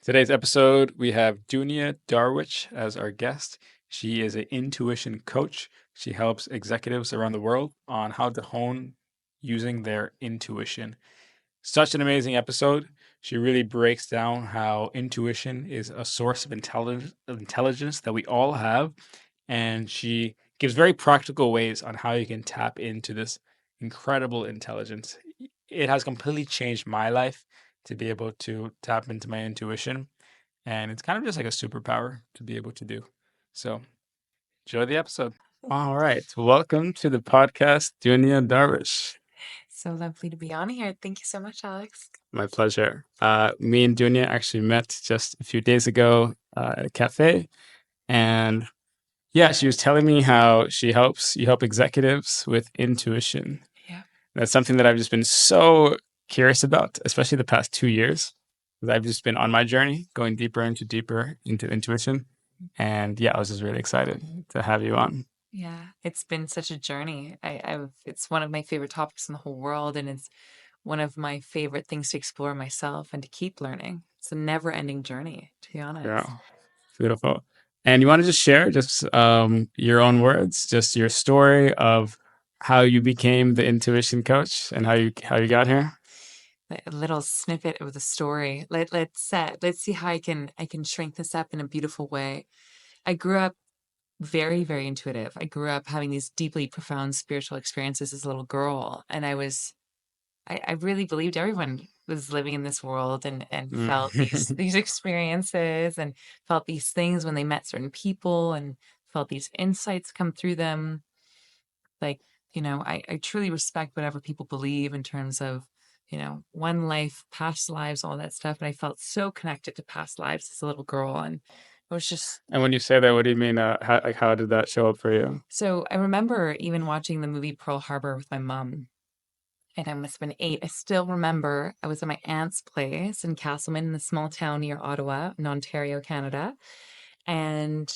Today's episode, we have Dunia Darwiche as our guest. She is an intuition coach. She helps executives around the world on how to hone using their intuition. Such an amazing episode. She really breaks down how intuition is a source of intelligence that we all have. And she gives very practical ways on how you can tap into this incredible intelligence. It has completely changed my life to be able to tap into my intuition. And it's kind of just like a superpower to be able to do. So enjoy the episode. All right. Welcome to the podcast, Dunia Darwiche. So lovely to be on here. Thank you so much, Alex. My pleasure. Me and Dunia actually met just a few days ago at a cafe. And yeah, she was telling me how you help executives with intuition. Yeah. That's something that I've just been so curious about, especially the past 2 years. Because I've just been on my journey, going deeper into intuition. And yeah, I was just really excited to have you on. Yeah. It's been such a journey. It's one of my favorite topics in the whole world, and it's one of my favorite things to explore myself and to keep learning. It's a never ending journey, to be honest. Yeah, beautiful. And you want to just share just your own words, just your story of how you became the intuition coach and how you got here? A little snippet of the story. Let's see how I can shrink this up in a beautiful way. I grew up very, very intuitive. I grew up having these deeply profound spiritual experiences as a little girl, and I really believed everyone was living in this world and felt these Mm. these experiences and felt these things when they met certain people and felt these insights come through them. Like, I truly respect whatever people believe in terms of, one life, past lives, all that stuff. And I felt so connected to past lives as a little girl. And it was just And when you say that, what do you mean? How did that show up for you? so I remember even watching the movie Pearl Harbor with my mom. And I must have been 8. I still remember I was at my aunt's place in Castleman, in a small town near Ottawa in Ontario, Canada. And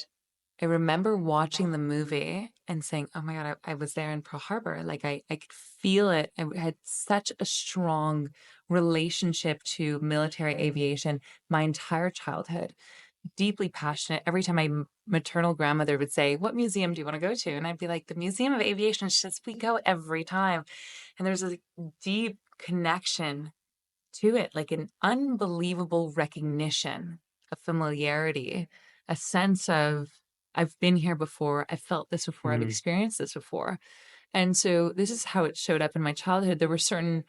I remember watching the movie and saying, oh my God, I was there in Pearl Harbor. Like I could feel it. I had such a strong relationship to military aviation my entire childhood, deeply passionate. Every time my maternal grandmother would say, what museum do you want to go to? And I'd be like, the Museum of Aviation. She says, we go every time. And there's a deep connection to it, like an unbelievable recognition, a familiarity, a sense of, I've been here before, I've felt this before, I've Mm. experienced this before. And so this is how it showed up in my childhood. There were certain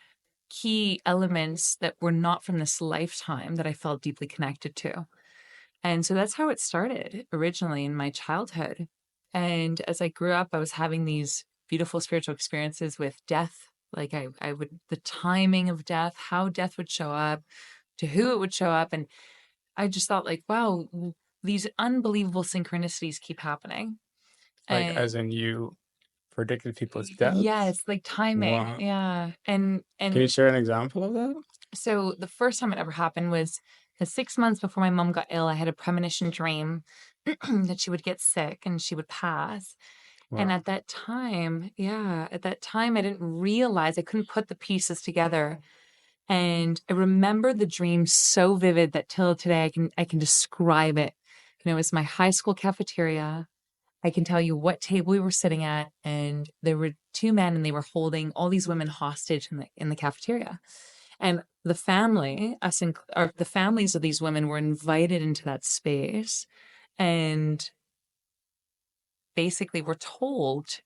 key elements that were not from this lifetime that I felt deeply connected to. And so that's how it started originally in my childhood. And as I grew up, I was having these beautiful spiritual experiences with death. Like I would, the timing of death, how death would show up, to who it would show up. And I just thought, like, wow, these unbelievable synchronicities keep happening. Like, And as in you predicted people's deaths? yes, like timing. Wow. Yeah. And Can you and share an example of that? so the first time it ever happened was 6 months before my mom got ill. I had a premonition dream that she would get sick and she would pass. And Wow. at that time, yeah, at that time, I didn't realize I couldn't put the pieces together. And I remember the dream so vivid that till today I can describe it. And it was my high school cafeteria. I can tell you what table we were sitting at, and there were two men, and they were holding all these women hostage in the cafeteria. And the family, or the families of these women were invited into that space, and basically were told,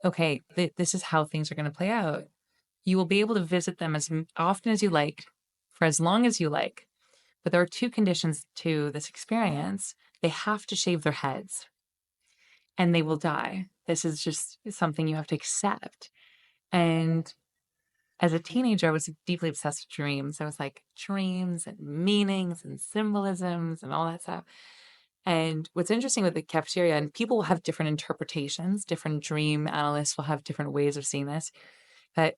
okay, this is how things are going to play out. You will be able to visit them as often as you like, for as long as you like. But there are two conditions to this experience. They have to shave their heads and they will die. This is just something you have to accept. And as a teenager, I was deeply obsessed with dreams. I was like, dreams and meanings and symbolisms and all that stuff. And what's interesting with the cafeteria, and people will have different interpretations, different dream analysts will have different ways of seeing this, but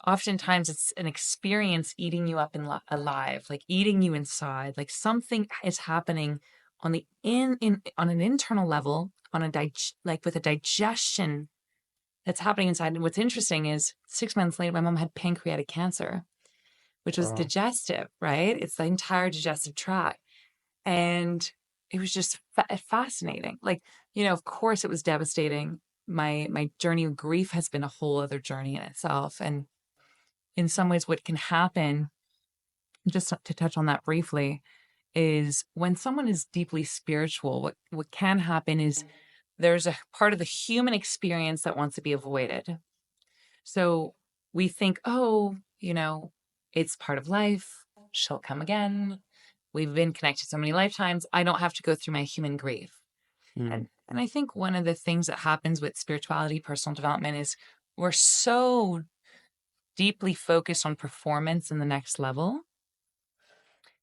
oftentimes it's an experience eating you up alive, like eating you inside, like something is happening on the in on an internal level, on a like with a digestion that's happening inside. And what's interesting is 6 months later, my mom had pancreatic cancer. which was Wow. digestive, right? It's the entire digestive tract. And it was just fascinating. Like, of course it was devastating. My journey of grief has been a whole other journey in itself. And in some ways, what can happen, just to touch on that briefly, is when someone is deeply spiritual, what can happen is there's a part of the human experience that wants to be avoided. So we think, oh, it's part of life. She'll come again. We've been connected so many lifetimes. I don't have to go through my human grief. Mm. And I think one of the things that happens with spirituality, personal development, is we're so deeply focused on performance in the next level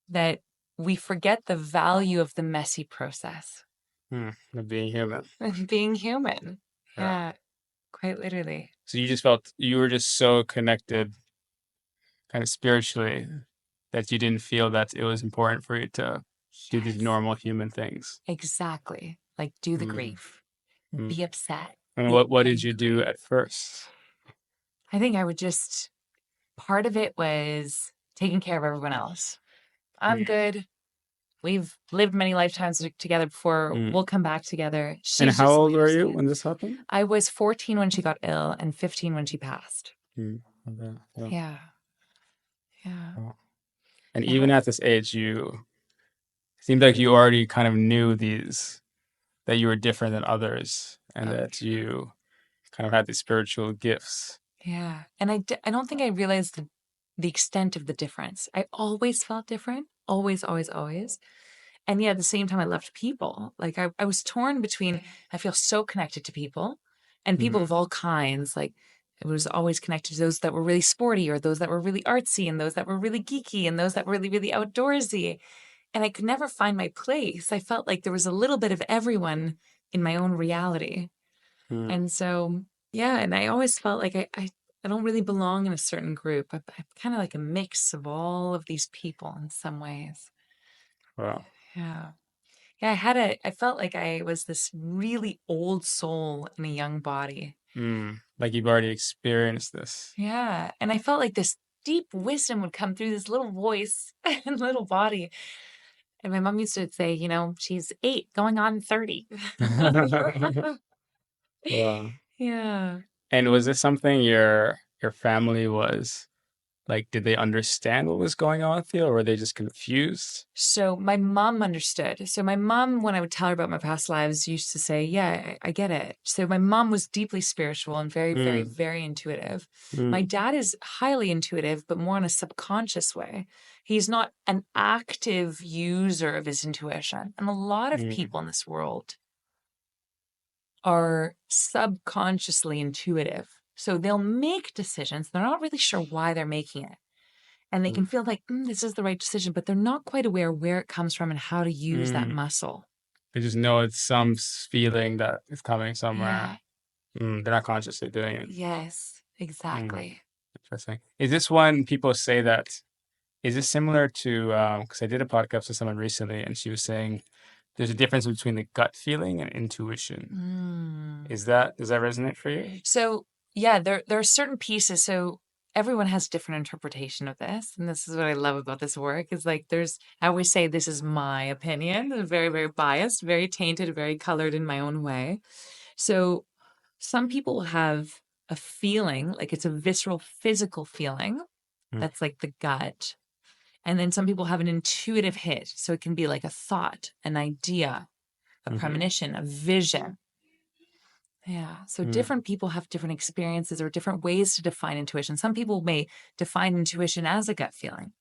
that we forget the value of the messy process Of being human. and being human. Yeah. Yeah, quite literally. So you just felt you were just so connected, kind of spiritually, that you didn't feel that it was important for you to do these Yes, normal human things. exactly. Like, do the Mm. grief, Mm. be upset, And be what did you do angry. at first? I think I would just, part of it was taking care of everyone else. I'm Mm. good. We've lived many lifetimes together before. Mm. We'll come back together. And She's how just old leave were us you alone. when this happened? I was 14 when she got ill and 15 when she passed. Mm. Okay. Yeah. Yeah. Yeah. Wow. And Yeah. even at this age, you seemed like you already kind of knew these that you were different than others, and Oh, that you kind of had these spiritual gifts. yeah. And I don't think I realized the extent of the difference. I always felt different. Always, always, always. And yet at the same time, I loved people. Like I was torn between, I feel so connected to people and people Mm. of all kinds. Like it was always connected to those that were really sporty or those that were really artsy and those that were really geeky and those that were really, really outdoorsy. And I could never find my place. I felt like there was a little bit of everyone in my own reality. Mm. And so, yeah, and I always felt like I don't really belong in a certain group. I'm kind of like a mix of all of these people in some ways. Wow. Yeah. Yeah, I felt like I was this really old soul in a young body. Like you've already experienced this. Yeah. And I felt like this deep wisdom would come through this little voice and little body. And my mom used to say, she's 8 going on 30. Wow. Yeah. And was this something your family was like, did they understand what was going on with you, or were they just confused? So my mom understood. So my mom, when I would tell her about my past lives, used to say, "Yeah, I get it." So my mom was deeply spiritual and very, very, Mm. very intuitive. My Mm. dad is highly intuitive, but more in a subconscious way. He's not an active user of his intuition. And a lot of Mm. people in this world are subconsciously intuitive. So they'll make decisions. They're not really sure why they're making it. And they Mm. can feel like, this is the right decision, but they're not quite aware where it comes from and how to use that Mm. muscle. They just know it's some feeling that is coming Yeah. somewhere. They're not consciously doing it. Yes, Mm. exactly. Interesting. Is this one people say that? Is this similar to? Because I did a podcast with someone recently, and she was saying there's a difference between the gut feeling and intuition. Mm. Does that resonate for you? So, yeah, there are certain pieces. So everyone has different interpretation of this. And this is what I love about this work is like I always say this is my opinion, very, very biased, very tainted, very colored in my own way. So some people have a feeling, like it's a visceral physical feeling. Mm. That's like the gut. And then some people have an intuitive hit. So it can be like a thought, an idea, a Mhm. premonition, a vision. Yeah. So Mm. different people have different experiences or different ways to define intuition. Some people may define intuition as a gut feeling.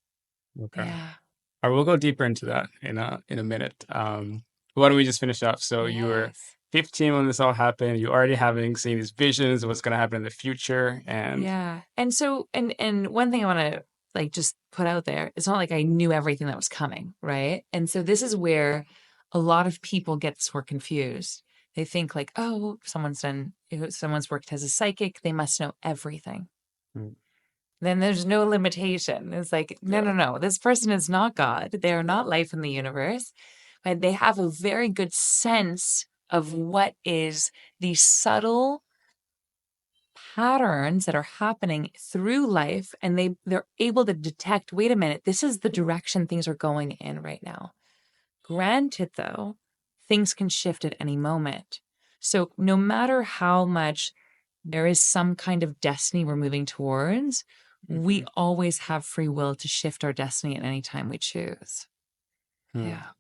Okay. Yeah. All right, we'll go deeper into that in a minute. Why don't we just finish up? So you were Yes. 15 when this all happened. You already having seen these visions of what's going to happen in the future, and Yeah. And so and one thing I want to like just put out there, it's not like I knew everything that was coming, right? And so this is where a lot of people get this word confused. They think like, oh, if someone's worked as a psychic, they must know everything. Mm. Then there's no limitation. It's like, no, Yeah. no, no. This person is not God. They are not life in the universe, but they have a very good sense of what is the subtle patterns that are happening through life, and they're able to detect, wait a minute, this is the direction things are going in right now. Granted, though, things can shift at any moment. So no matter how much there is some kind of destiny we're moving towards, we Mhm. always have free will to shift our destiny at any time we choose. Hmm. Yeah.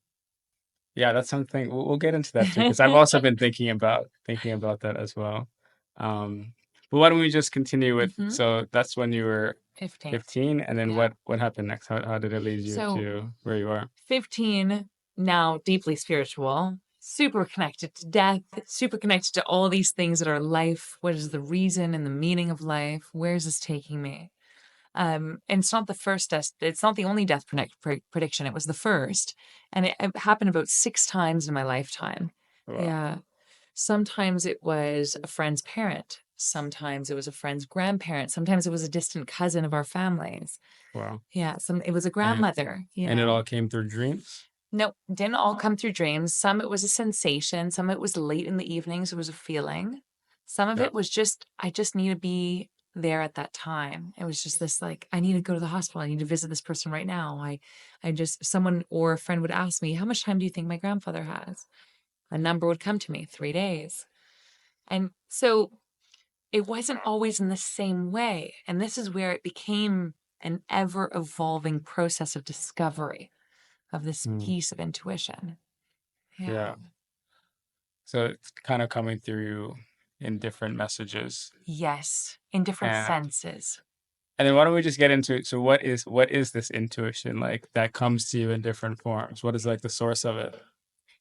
Yeah, that's something we'll get into that too, because I've also been thinking about that as well. Um, but why don't we just continue with, hmm so that's when you were 15. 15, and then Yeah. what happened next? How did it lead you So to where you are? 15, now deeply spiritual, super connected to death, super connected to all these things that are life. What is the reason and the meaning of life? Where is this taking me? And it's not the first death, it's not the only death prediction. It was the first. And it happened about 6 times in my lifetime. Wow, Yeah. Sometimes it was a friend's parent. Sometimes it was a friend's grandparent. Sometimes it was a distant cousin of our families. wow, Yeah. It was a and grandmother, and it all came through dreams. No, didn't all come through dreams. Some it was a sensation. Some it was late in the evenings. It was a feeling. Some of Yeah. it was just, I just need to be there at that time. It was just this like, I need to go to the hospital. I need to visit this person right now. I just, someone or a friend would ask me, how much time do you think my grandfather has? A number would come to me, 3 days. And so it wasn't always in the same way. And this is where it became an ever evolving process of discovery of this Mm, piece of intuition. Yeah. yeah. So it's kind of coming through in different messages. Yes, in different And senses. then why don't we just get into it? So what is this intuition like that comes to you in different forms? What is like the source of it?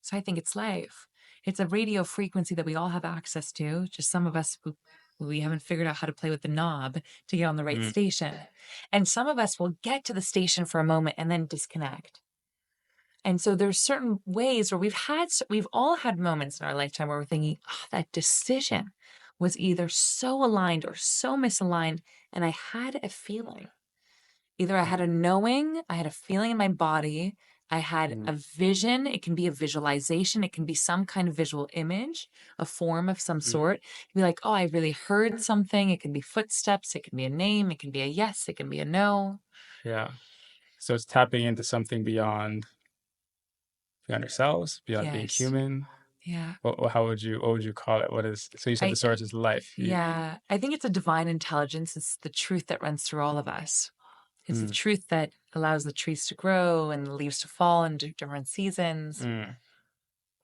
So I think it's life. It's a radio frequency that we all have access to. Just some of us, we haven't figured out how to play with the knob to get on the right Mm, station. And some of us will get to the station for a moment and then disconnect. And so there's certain ways where we've all had moments in our lifetime where we're thinking, oh, that decision was either so aligned or so misaligned. And I had a feeling. Either I had a knowing, I had a feeling in my body, I had mm, a vision. It can be a visualization, it can be some kind of visual image, a form of some mm. sort. You'd be like, oh, I really heard something. It can be footsteps, it can be a name, it can be a yes, it can be a no. Yeah. So it's tapping into something beyond ourselves, beyond being Yes. human. Yeah. What would you call it? What is, so you said the I source is life. yeah, I think it's a divine intelligence. It's the truth that runs through all of us. It's the Mm, truth that allows the trees to grow and the leaves to fall in different seasons, mm.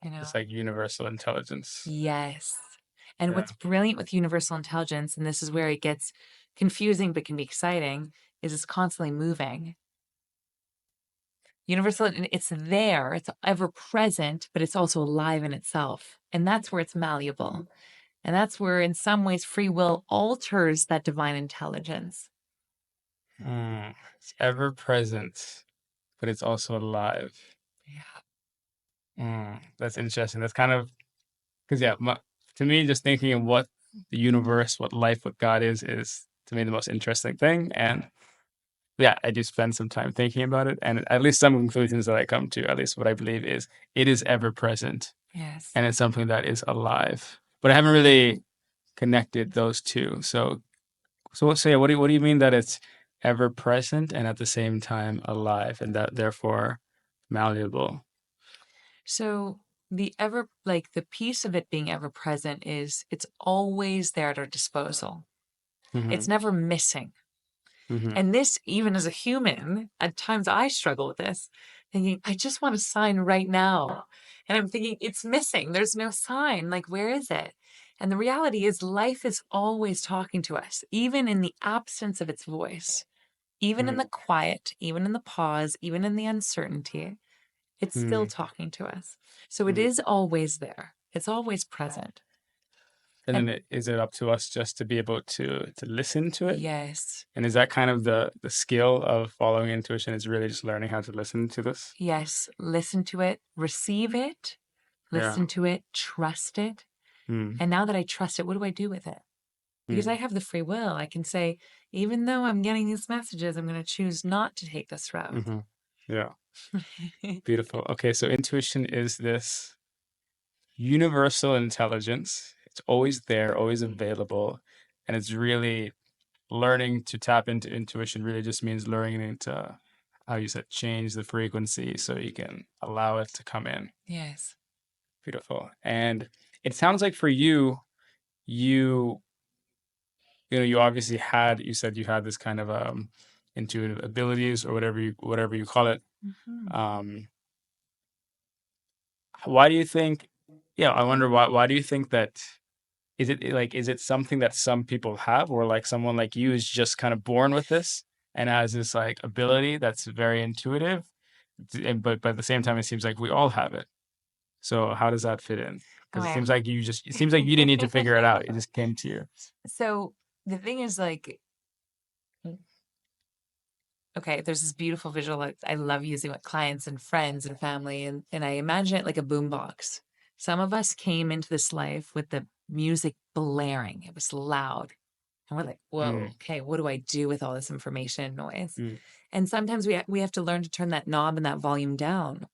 you know. It's like universal intelligence. Yes. And Yeah. what's brilliant with universal intelligence, and this is where it gets confusing but can be exciting, is it's constantly moving. Universal, it's there, it's ever present, but it's also alive in itself. And that's where it's malleable. And that's where, in some ways, free will alters that divine intelligence. Mm. It's ever present, but it's also alive. Yeah. That's interesting. That's kind of, because yeah, to me, just thinking of what the universe, what life, what God is to me the most interesting thing. And yeah, I do spend some time thinking about it, and at least some conclusions that I come to, at least what I believe is, it is ever present, Yes. and it's something that is alive. But I haven't really connected those two. So yeah, what do you mean that it's ever present and at the same time alive, and that therefore malleable? So the piece of it being ever present is it's always there at our disposal. Mm-hmm. It's never missing. Mm-hmm. And this, even as a human, at times I struggle with this, thinking, I just want a sign right now. And I'm thinking, it's missing. There's no sign. Like, where is it? And the reality is, life is always talking to us, even in the absence of its voice, even in the quiet, even in the pause, even in the uncertainty. It's still Mm-hmm. talking to us. So it is always there, it's always present. And And then is it up to us just to be able to listen to it? yes, And is that kind of the skill of following intuition, is really just learning how to listen to this? yes, listen to it, receive it, Yeah. listen to it, trust it. Mm, And now that I trust it, what do I do with it? Because I mm, have the free will. I can say, even though I'm getting these messages, I'm going to choose not to take this route. hmm. Yeah. Beautiful. Okay, so intuition is this universal intelligence. It's always there, always available. And it's really learning to tap into intuition really just means learning to, how you said, change the frequency so you can allow it to come in. Yes. Beautiful. And it sounds like for you, you you obviously had, you said you had this kind of intuitive abilities or whatever you call it. Hmm. Um, why do you think? Yeah, I wonder why do you think that? Is it something that some people have, or like someone like you is just kind of born with this and has this like ability that's very intuitive, and but at the same time, it seems like we all have it. So how does that fit in? Oh, Because yeah. it seems like you didn't need to figure it out; it just came to you. So the thing is, like, okay, there's this beautiful visual that I love using with clients and friends and family, and I imagine it like a boombox. Some of us came into this life with the music blaring. It was loud. And we're like, whoa, Mm, okay, what do I do with all this information and noise? mm, And sometimes we have to learn to turn that knob and that volume down.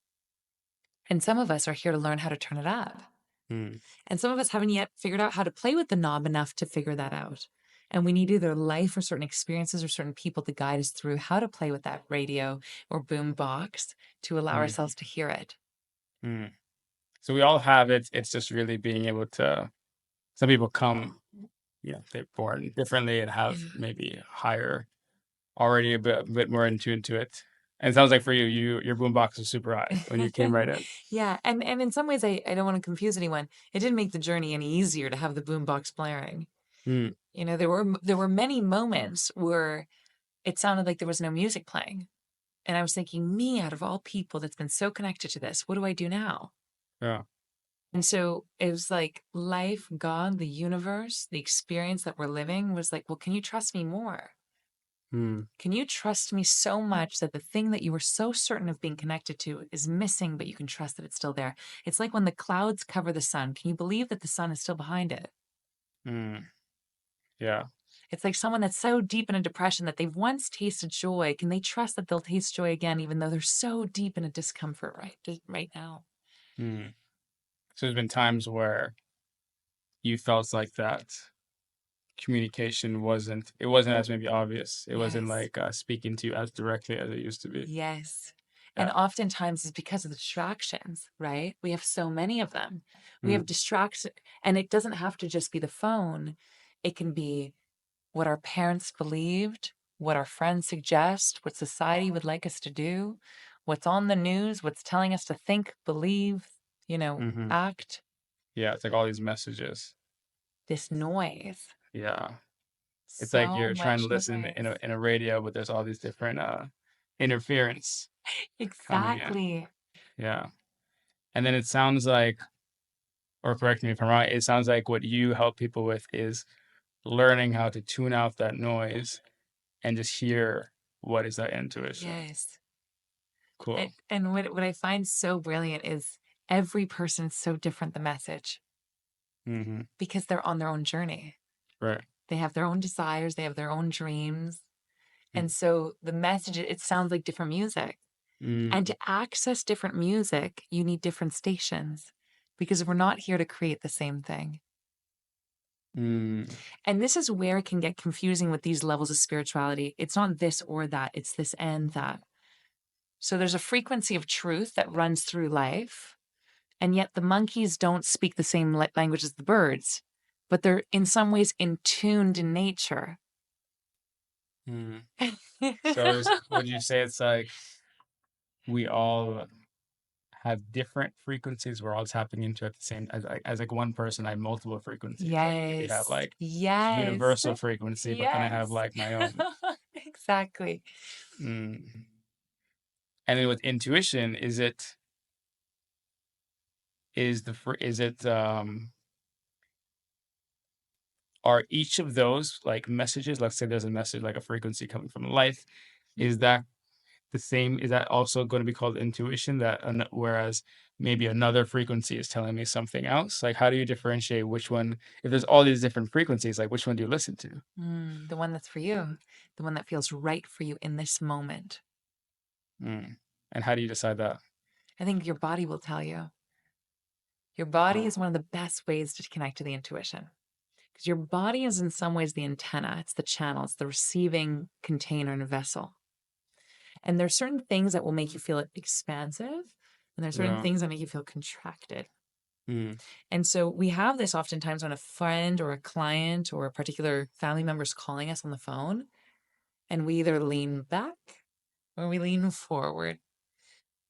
And some of us are here to learn how to turn it up. mm, And some of us haven't yet figured out how to play with the knob enough to figure that out. And we need either life or certain experiences or certain people to guide us through how to play with that radio or boom box to allow mm, ourselves to hear it. mm. So we all have it. It's just really being able to. Some people come, they're born differently and have Yeah. maybe higher, already a bit more in tune to it. And it sounds like for you, your boombox was super high when you came right in. Yeah. And in some ways, I don't want to confuse anyone. It didn't make the journey any easier to have the boom box blaring. Mm, You know, there were many moments where it sounded like there was no music playing. And I was thinking, me out of all people that's been so connected to this, what do I do now? yeah. And so it was like life, God, the universe, the experience that we're living was like, well, can you trust me more? Mm, Can you trust me so much that the thing that you were so certain of being connected to is missing, but you can trust that it's still there? It's like when the clouds cover the sun. Can you believe that the sun is still behind it? mm, yeah. It's like someone that's so deep in a depression that they've once tasted joy. Can they trust that they'll taste joy again, even though they're so deep in a discomfort right now? Mm. So there's been times where you felt like that communication wasn't as maybe obvious. It wasn't Yes. like speaking to you as directly as it used to be. Yes. And Yeah. oftentimes it's because of the distractions, right? We have so many of them. We have Mm, distractions, and it doesn't have to just be the phone. It can be what our parents believed, what our friends suggest, what society would like us to do, what's on the news, what's telling us to think, believe, hmm. act. Yeah. It's like all these messages. This noise, Yeah. It's like so you're trying to much listen in noise. a radio, but there's all these different interference coming in. Exactly. Yeah. And then it sounds like, or correct me if I'm wrong, it sounds like what you help people with is learning how to tune out that noise and just hear what is that intuition. Yes. Cool. And what I find so brilliant is every person's so different, the message, Hmm. because they're on their own journey. Right. They have their own desires, they have their own dreams. Mm, And so the message, it sounds like different music. mm, And to access different music, you need different stations because we're not here to create the same thing. mm, And this is where it can get confusing with these levels of spirituality. It's not this or that, it's this and that. So there's a frequency of truth that runs through life. And yet the monkeys don't speak the same language as the birds, but they're in some ways in tuned in nature. mm. So would you say it's like we all have different frequencies we're all tapping into at the same as like one person I have multiple frequencies. Like maybe have Yes. like Yes. universal frequency, but then I have Yes. like my own. Exactly. Mm. And then with intuition, is it are each of those like messages, let's say there's a message like a frequency coming from life, is that the same? Is that also going to be called intuition? Whereas maybe another frequency is telling me something else. Like, how do you differentiate which one? If there's all these different frequencies, like which one do you listen to? The one that's for you, the one that feels right for you in this moment. Mm. And how do you decide that? I think your body will tell you. Your body is one of the best ways to connect to the intuition. Because your body is in some ways the antenna, it's the channel, it's the receiving container and vessel. And there's certain things that will make you feel expansive, and there's certain Yeah. things that make you feel contracted. Mm. And so we have this oftentimes when a friend or a client or a particular family member is calling us on the phone, and we either lean back or we lean forward.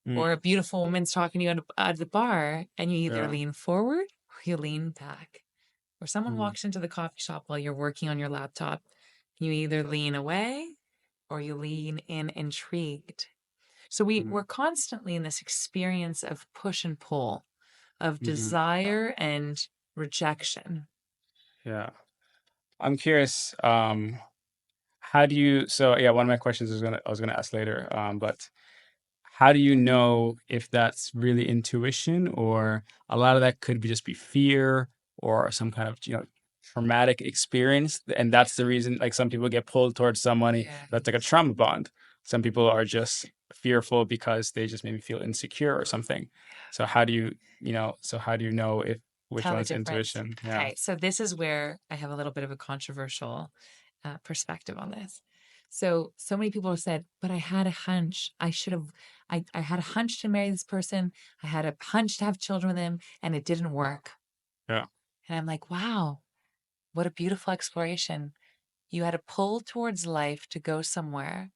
Mm. Or a beautiful woman's talking to you at the bar, and you either Yeah. lean forward or you lean back. Or someone Mm. walks into the coffee shop while you're working on your laptop, you either lean away or you lean in intrigued. So Mm. we're constantly in this experience of push and pull, of Hmm. desire and rejection. Yeah. I'm curious, how do you, so yeah, one of my questions I was gonna ask later, but how do you know if that's really intuition, or a lot of that could be just be fear or some kind of, traumatic experience, and that's the reason, like, some people get pulled towards somebody that's like a Yes. trauma bond. Some people are just fearful because they just maybe feel insecure or something. So how do you, how do you know if which Tell the one's difference. intuition? Yeah. Okay, so this is where I have a little bit of a controversial perspective on this. So many people have said, but I had a hunch. I had a hunch to marry this person. I had a hunch to have children with him, and it didn't work. Yeah. And I'm like, wow, what a beautiful exploration. You had a pull towards life to go somewhere,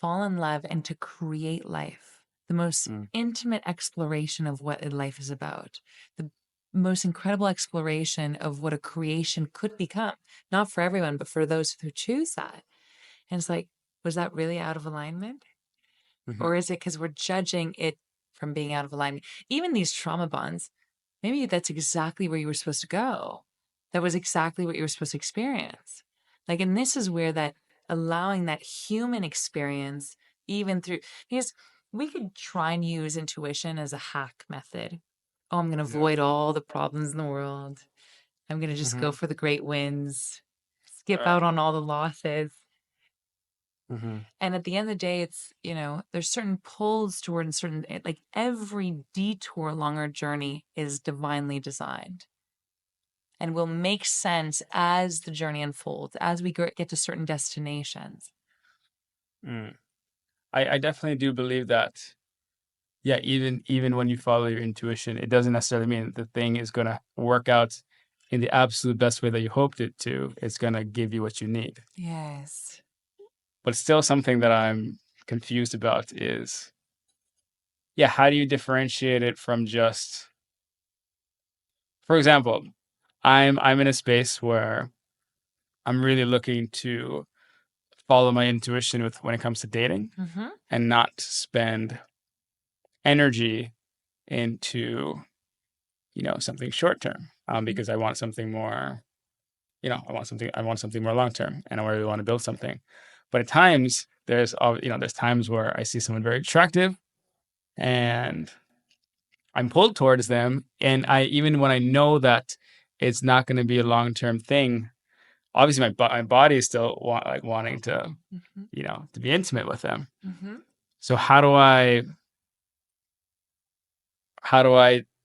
fall in love, and to create life. The most Mm. intimate exploration of what life is about. The most incredible exploration of what a creation could become. Not for everyone, but for those who choose that. And it's like, was that really out of alignment? Mhm. Or is it because we're judging it from being out of alignment? Even these trauma bonds, maybe that's exactly where you were supposed to go. That was exactly what you were supposed to experience. Like, and this is where that allowing that human experience, even through, because we could try and use intuition as a hack method. Oh, I'm going to Yeah. avoid all the problems in the world. I'm going to just go Mhm. for the great wins, skip Yeah. out on all the losses. Mhm. And at the end of the day, it's, there's certain pulls toward certain, like every detour along our journey is divinely designed and will make sense as the journey unfolds, as we get to certain destinations. Mm. I definitely do believe that. Yeah, even when you follow your intuition, it doesn't necessarily mean the thing is gonna work out in the absolute best way that you hoped it to. It's gonna give you what you need. Yes. But still, something that I'm confused about is, yeah, how do you differentiate it from just, for example, I'm in a space where I'm really looking to follow my intuition with when it comes to dating Mm-hmm. and not spend energy into, something short term, because I want something more, I want something more long term, and I really want to build something. But at times there's times where I see someone very attractive and I'm pulled towards them, and I even when I know that it's not going to be a long term thing, obviously my body is still wanting to, Mm-hmm. to be intimate with them. Mm-hmm. So how do I,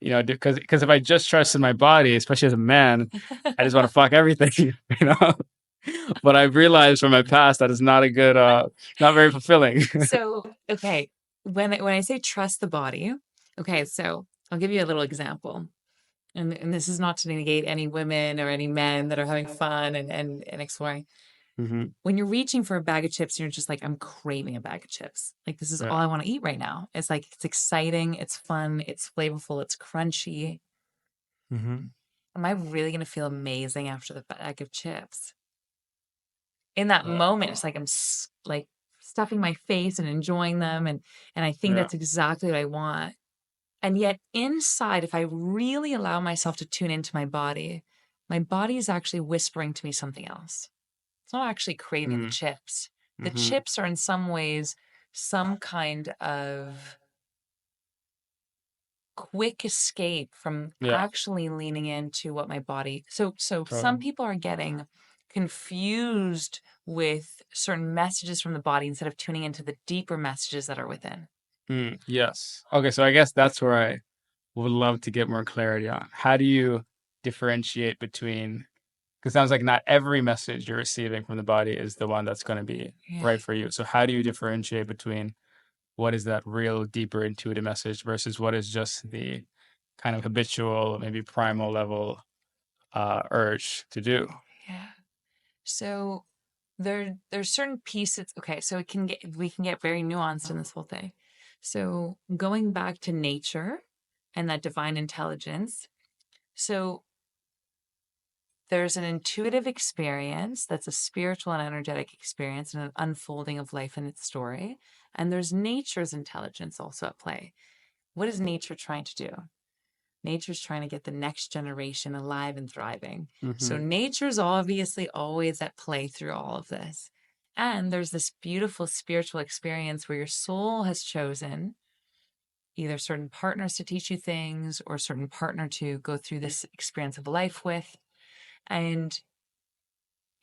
because if I just trusted my body, especially as a man, I just want to fuck everything, you know. But I've realized from my past that is not a good, not very fulfilling. So, okay, when I say trust the body, okay, so I'll give you a little example. And this is not to negate any women or any men that are having fun and exploring. Hmm. When you're reaching for a bag of chips, you're just like, I'm craving a bag of chips. Like, this is Yeah. all I want to eat right now. It's like, it's exciting, it's fun, it's flavorful, it's crunchy. Hmm. Am I really going to feel amazing after the bag of chips? In that moment, it's like like stuffing my face and enjoying them. And I think Yeah. that's exactly what I want. And yet, inside, if I really allow myself to tune into my body is actually whispering to me something else. It's not actually craving the Mm. chips. The Hmm. chips are in some ways some kind of quick escape from Yeah. actually leaning into what my body. So some Totally. people are getting confused with certain messages from the body instead of tuning into the deeper messages that are within. Mm. Yes. Okay. So I guess that's where I would love to get more clarity on. How do you differentiate between Because it sounds like not every message you're receiving from the body is the one that's going to be Yeah. right for you. So how do you differentiate between what is that real deeper intuitive message versus what is just the kind of habitual, maybe primal level urge to do? Yeah. So there's certain pieces. Okay, so we can get very nuanced in this whole thing. So going back to nature and that divine intelligence. So there's an intuitive experience that's a spiritual and energetic experience and an unfolding of life and its story. And there's nature's intelligence also at play. What is nature trying to do? Nature's trying to get the next generation alive and thriving. So Hmm. nature's obviously always at play through all of this. And there's this beautiful spiritual experience where your soul has chosen either certain partners to teach you things or certain partner to go through this experience of life with. And,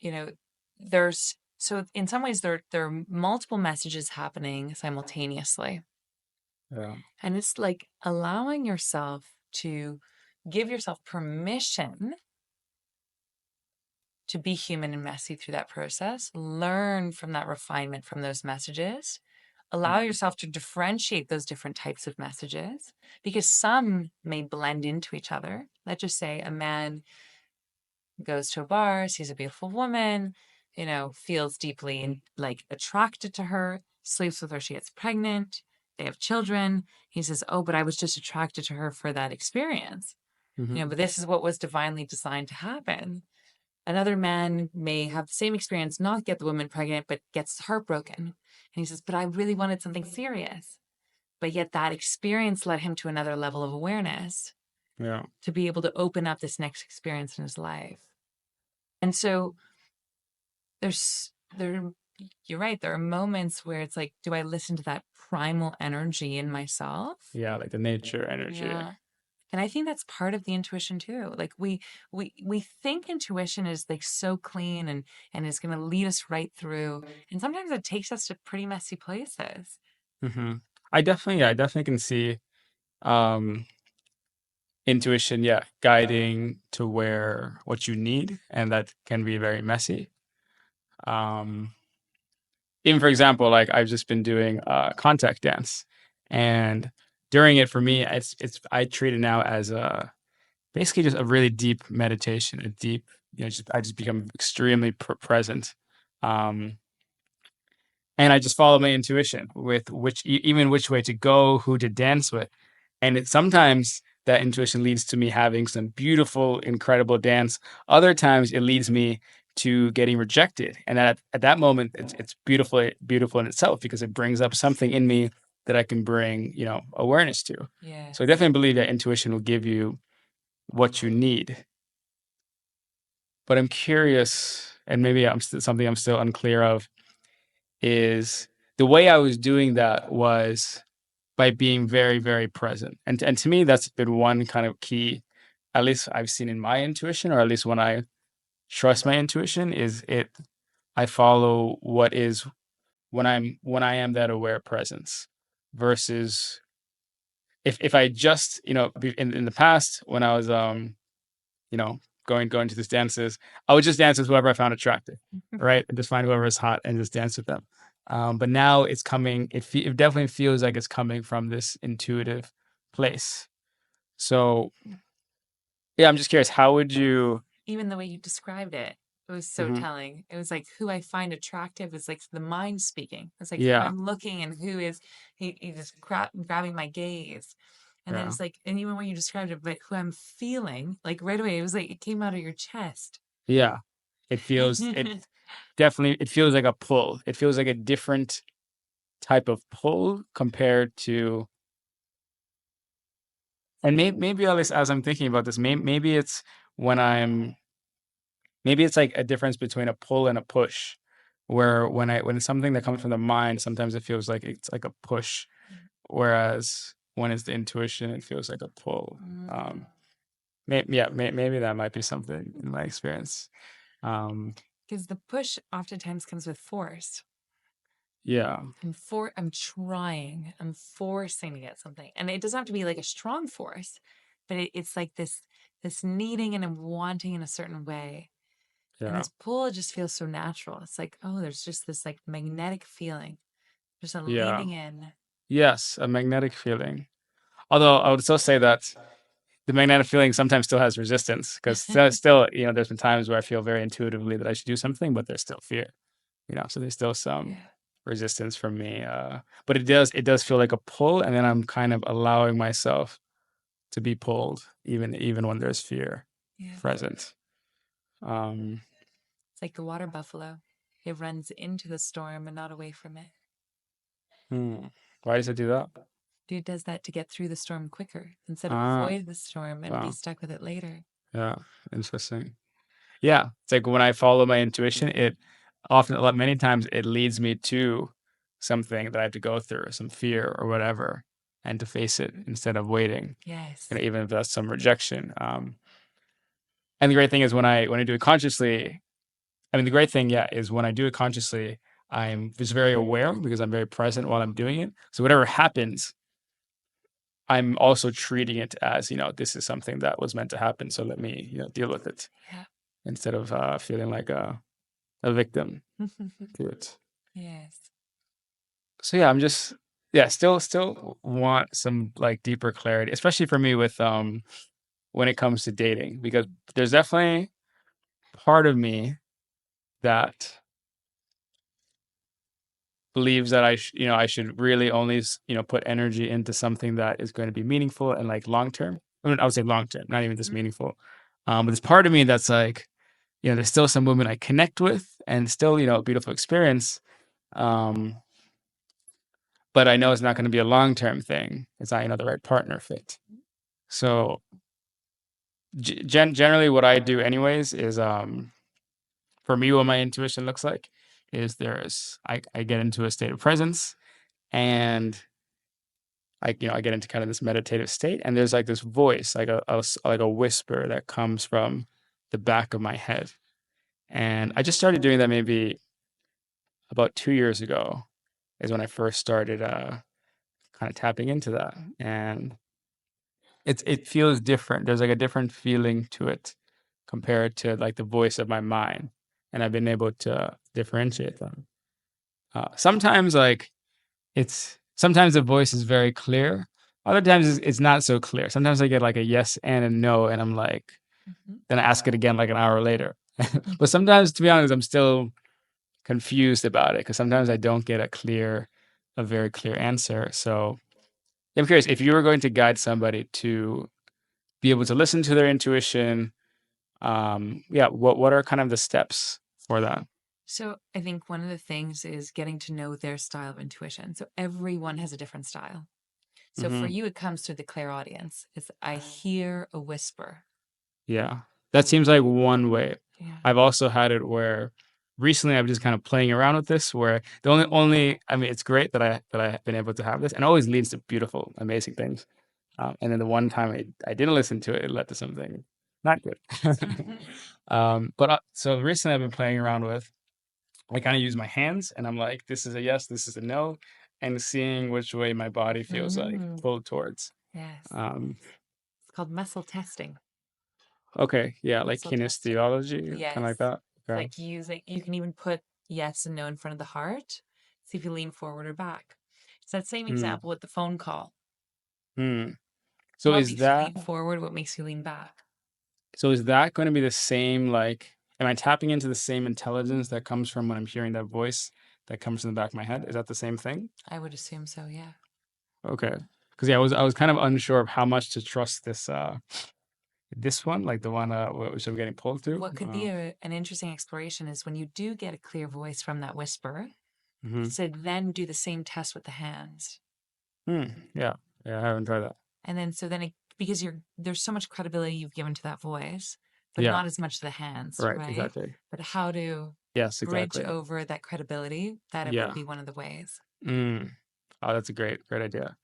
you know, there's so in some ways there are multiple messages happening simultaneously. Yeah. And it's like allowing yourself to give yourself permission to be human and messy through that process, learn from that refinement from those messages, allow Mhm. yourself to differentiate those different types of messages because some may blend into each other. Let's just say a man goes to a bar, sees a beautiful woman, feels deeply and like attracted to her, sleeps with her, she gets pregnant, they have children. He says, "Oh, but I was just attracted to her for that experience." Mhm. But this is what was divinely designed to happen. Another man may have the same experience, not get the woman pregnant, but gets heartbroken. And he says, "But I really wanted something serious." But yet that experience led him to another level of awareness Yeah. to be able to open up this next experience in his life. And so there's there you're right. There are moments where it's like, do I listen to that primal energy in myself? Yeah, like the nature energy. Yeah. And I think that's part of the intuition too. Like we think intuition is like so clean and is going to lead us right through. And sometimes it takes us to pretty messy places. Hmm. I definitely can see um intuition, yeah, guiding to where what you need, and that can be very messy. Um, Even for example, like I've just been doing contact dance, and during it for me, it's I treat it now as a basically just a really deep meditation, a deep, just I just become extremely present. Um, and I just follow my intuition with even which way to go, who to dance with, and it sometimes that intuition leads to me having some beautiful, incredible dance. Other times it leads me to getting rejected, and at that moment it's beautiful in itself because it brings up something in me that I can bring awareness to. So I Yes. definitely believe that intuition will give you what you need. But I'm curious, and maybe something I'm still unclear of is the way I was doing that was by being very, very present. And to me, that's been one kind of key, at least I've seen in my intuition, or at least when I trust my intuition, is I follow what is when I am that aware presence versus if I just, in the past when I was you know, going to these dances, I would just dance with whoever I found attractive, right? And just find whoever is hot and just dance with them. But now it's coming. It definitely feels like it's coming from this intuitive place. So yeah, I'm just curious. How would you? Even the way you described it, it was so Mhm. telling. It was like who I find attractive is like the mind speaking. It's like who Yeah, I'm looking and who is he just grabbing my gaze. And then yeah, it's like, and even when you described it, but who I'm feeling, like right away, it was like it came out of your chest. yeah. It definitely it feels like a pull. It feels like a different type of pull compared to. And maybe at least as I'm thinking about this, maybe it's when I'm maybe it's like a difference between a pull and a push, where when it's something that comes from the mind, sometimes it feels like it's like a push, whereas when it's the intuition, it feels like a pull. Um, maybe that might be something in my experience. Um, Because the push oftentimes comes with force. yeah, I'm trying. I'm forcing to get something. And it doesn't have to be like a strong force, but it's like this needing and a wanting in a certain way. And Yeah. this pull just feels so natural. It's like, oh, there's just this like magnetic feeling. Just a Yeah. leaning in. Yes, a magnetic feeling. Although I would still say that the magnetic feeling sometimes still has resistance because still, there's been times where I feel very intuitively that I should do something, but there's still fear, so there's still some Yeah. resistance from me. But it does feel like a pull, and then I'm kind of allowing myself to be pulled, even when there's fear Yeah. present. Um, It's like the water buffalo. It runs into the storm and not away from it. hmm. Why does it do that? Dude does that to get through the storm quicker instead of Ah, avoid the storm and be wow. stuck with it later. Yeah, interesting. Yeah, it's like when I follow my intuition, it often, like many times, it leads me to something that I have to go through, some fear or whatever, and to face it instead of waiting. Yes. Even if that's some rejection. And the great thing is when I do it consciously. I mean, the great thing, yeah, is when I do it consciously, I'm just very aware because I'm very present while I'm doing it. So whatever happens, I'm also treating it as this is something that was meant to happen. So let me deal with it Yeah. instead of feeling like a victim to it. Yes. So yeah, I'm just still want some like deeper clarity, especially for me with when it comes to dating, because there's definitely part of me that believes that I should really only put energy into something that is going to be meaningful and like long term. I would say long term, not even just Mhm. meaningful. But there's part of me that's like, there's still some women I connect with and still, a beautiful experience. Um, but I know it's not going to be a long term thing. It's not, the right partner fit. So generally what I do anyways is for me, what my intuition looks like is I get into a state of presence, and I get into kind of this meditative state, and there's like this voice, like a whisper that comes from the back of my head. And I just started doing that maybe about 2 years ago is when I first started kind of tapping into that. And it feels different. There's like a different feeling to it compared to like the voice of my mind. And I've been able to differentiate them. Sometimes sometimes the voice is very clear. Other times it's not so clear. Sometimes I get like a yes and a no, and I'm like, Mhm. then I ask it again like an hour later. But sometimes, to be honest, I'm still confused about it because sometimes I don't get a very clear answer. So I'm curious if you were going to guide somebody to be able to listen to their intuition. Yeah, what are kind of the steps for that? So I think one of the things is getting to know their style of intuition. So everyone has a different style. So for Hmm. you, it comes through the clairaudience. It's I hear a whisper. Yeah, that seems like one way. Yeah. I've also had it where recently I'm just kind of playing around with this. Where the only I mean, it's great that I've been able to have this, and it always leads to beautiful, amazing things. And then the one time I didn't listen to it, it led to something not good. But so recently I've been playing around with. I kind of use my hands, and I'm like, this is a yes, this is a no, and seeing which way my body feels like Mm, pulled towards. yes. Um, It's called muscle testing. okay, yeah, like Muscle testing. kinestheology, kind of like Yes. that. It's Okay. like using, you can even put yes and no in front of the heart. See if you lean forward or back. It's that same Hmm. example with the phone call. Hmm. So What is makes you that lean forward? What makes you lean back? going to be the same? Like, am I tapping into the same intelligence that comes from when I'm hearing that voice that comes from the back of my head? Is that the same thing? I would assume so, yeah. Okay. Because yeah, I was kind of unsure of how much to trust this one, like the one which I'm getting pulled to. What could be an interesting exploration is when you do get a clear voice from that whisper, Mhm. to then do the same test with the hands. Hmm. Yeah. Yeah, I haven't tried that. And then so then it, because there's so much credibility you've given to that voice, but Yeah. not as much to the hands, Right. right? Exactly. But how to Yes. bridge Exactly. over that credibility, that it would Yeah. be one of the ways. Mm. Oh, that's a great idea.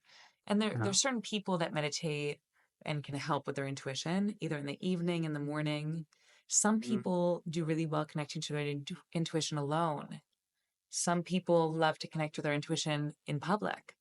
And Yeah. there's certain people that meditate and can help with their intuition, either in the evening, in the morning. Some Mhm. people do really well connecting to their intuition alone. Some people love to connect with their intuition in public.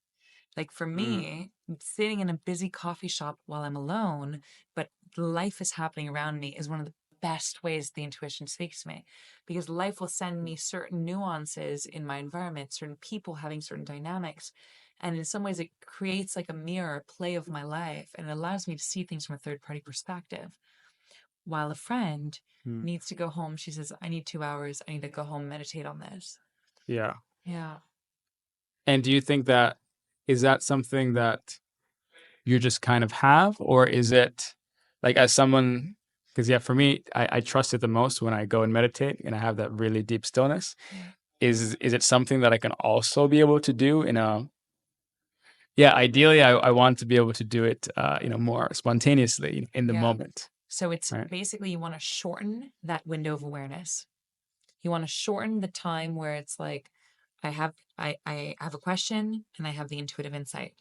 Like for Mm. me, sitting in a busy coffee shop while I'm alone, but life is happening around me is one of the best ways the intuition speaks to me, because life will send me certain nuances in my environment, certain people having certain dynamics. And in some ways, it creates like a mirror, a play of my life, and it allows me to see things from a third party perspective. While a friend Mm. needs to go home, she says, I need 2 hours. I need to go home and meditate on this. Yeah. Yeah. And do you think that is that something that you just kind of have, or is it like as someone? Because yeah, for me, I trust it the most when I go and meditate and I have that really deep stillness. Yeah. Is it something that I can also be able to do in a yeah, ideally I want to be able to do it more spontaneously in the Yeah. moment, So it's right? basically you want to shorten that window of awareness. You want to shorten the time where it's like, I have a question and I have the intuitive insight.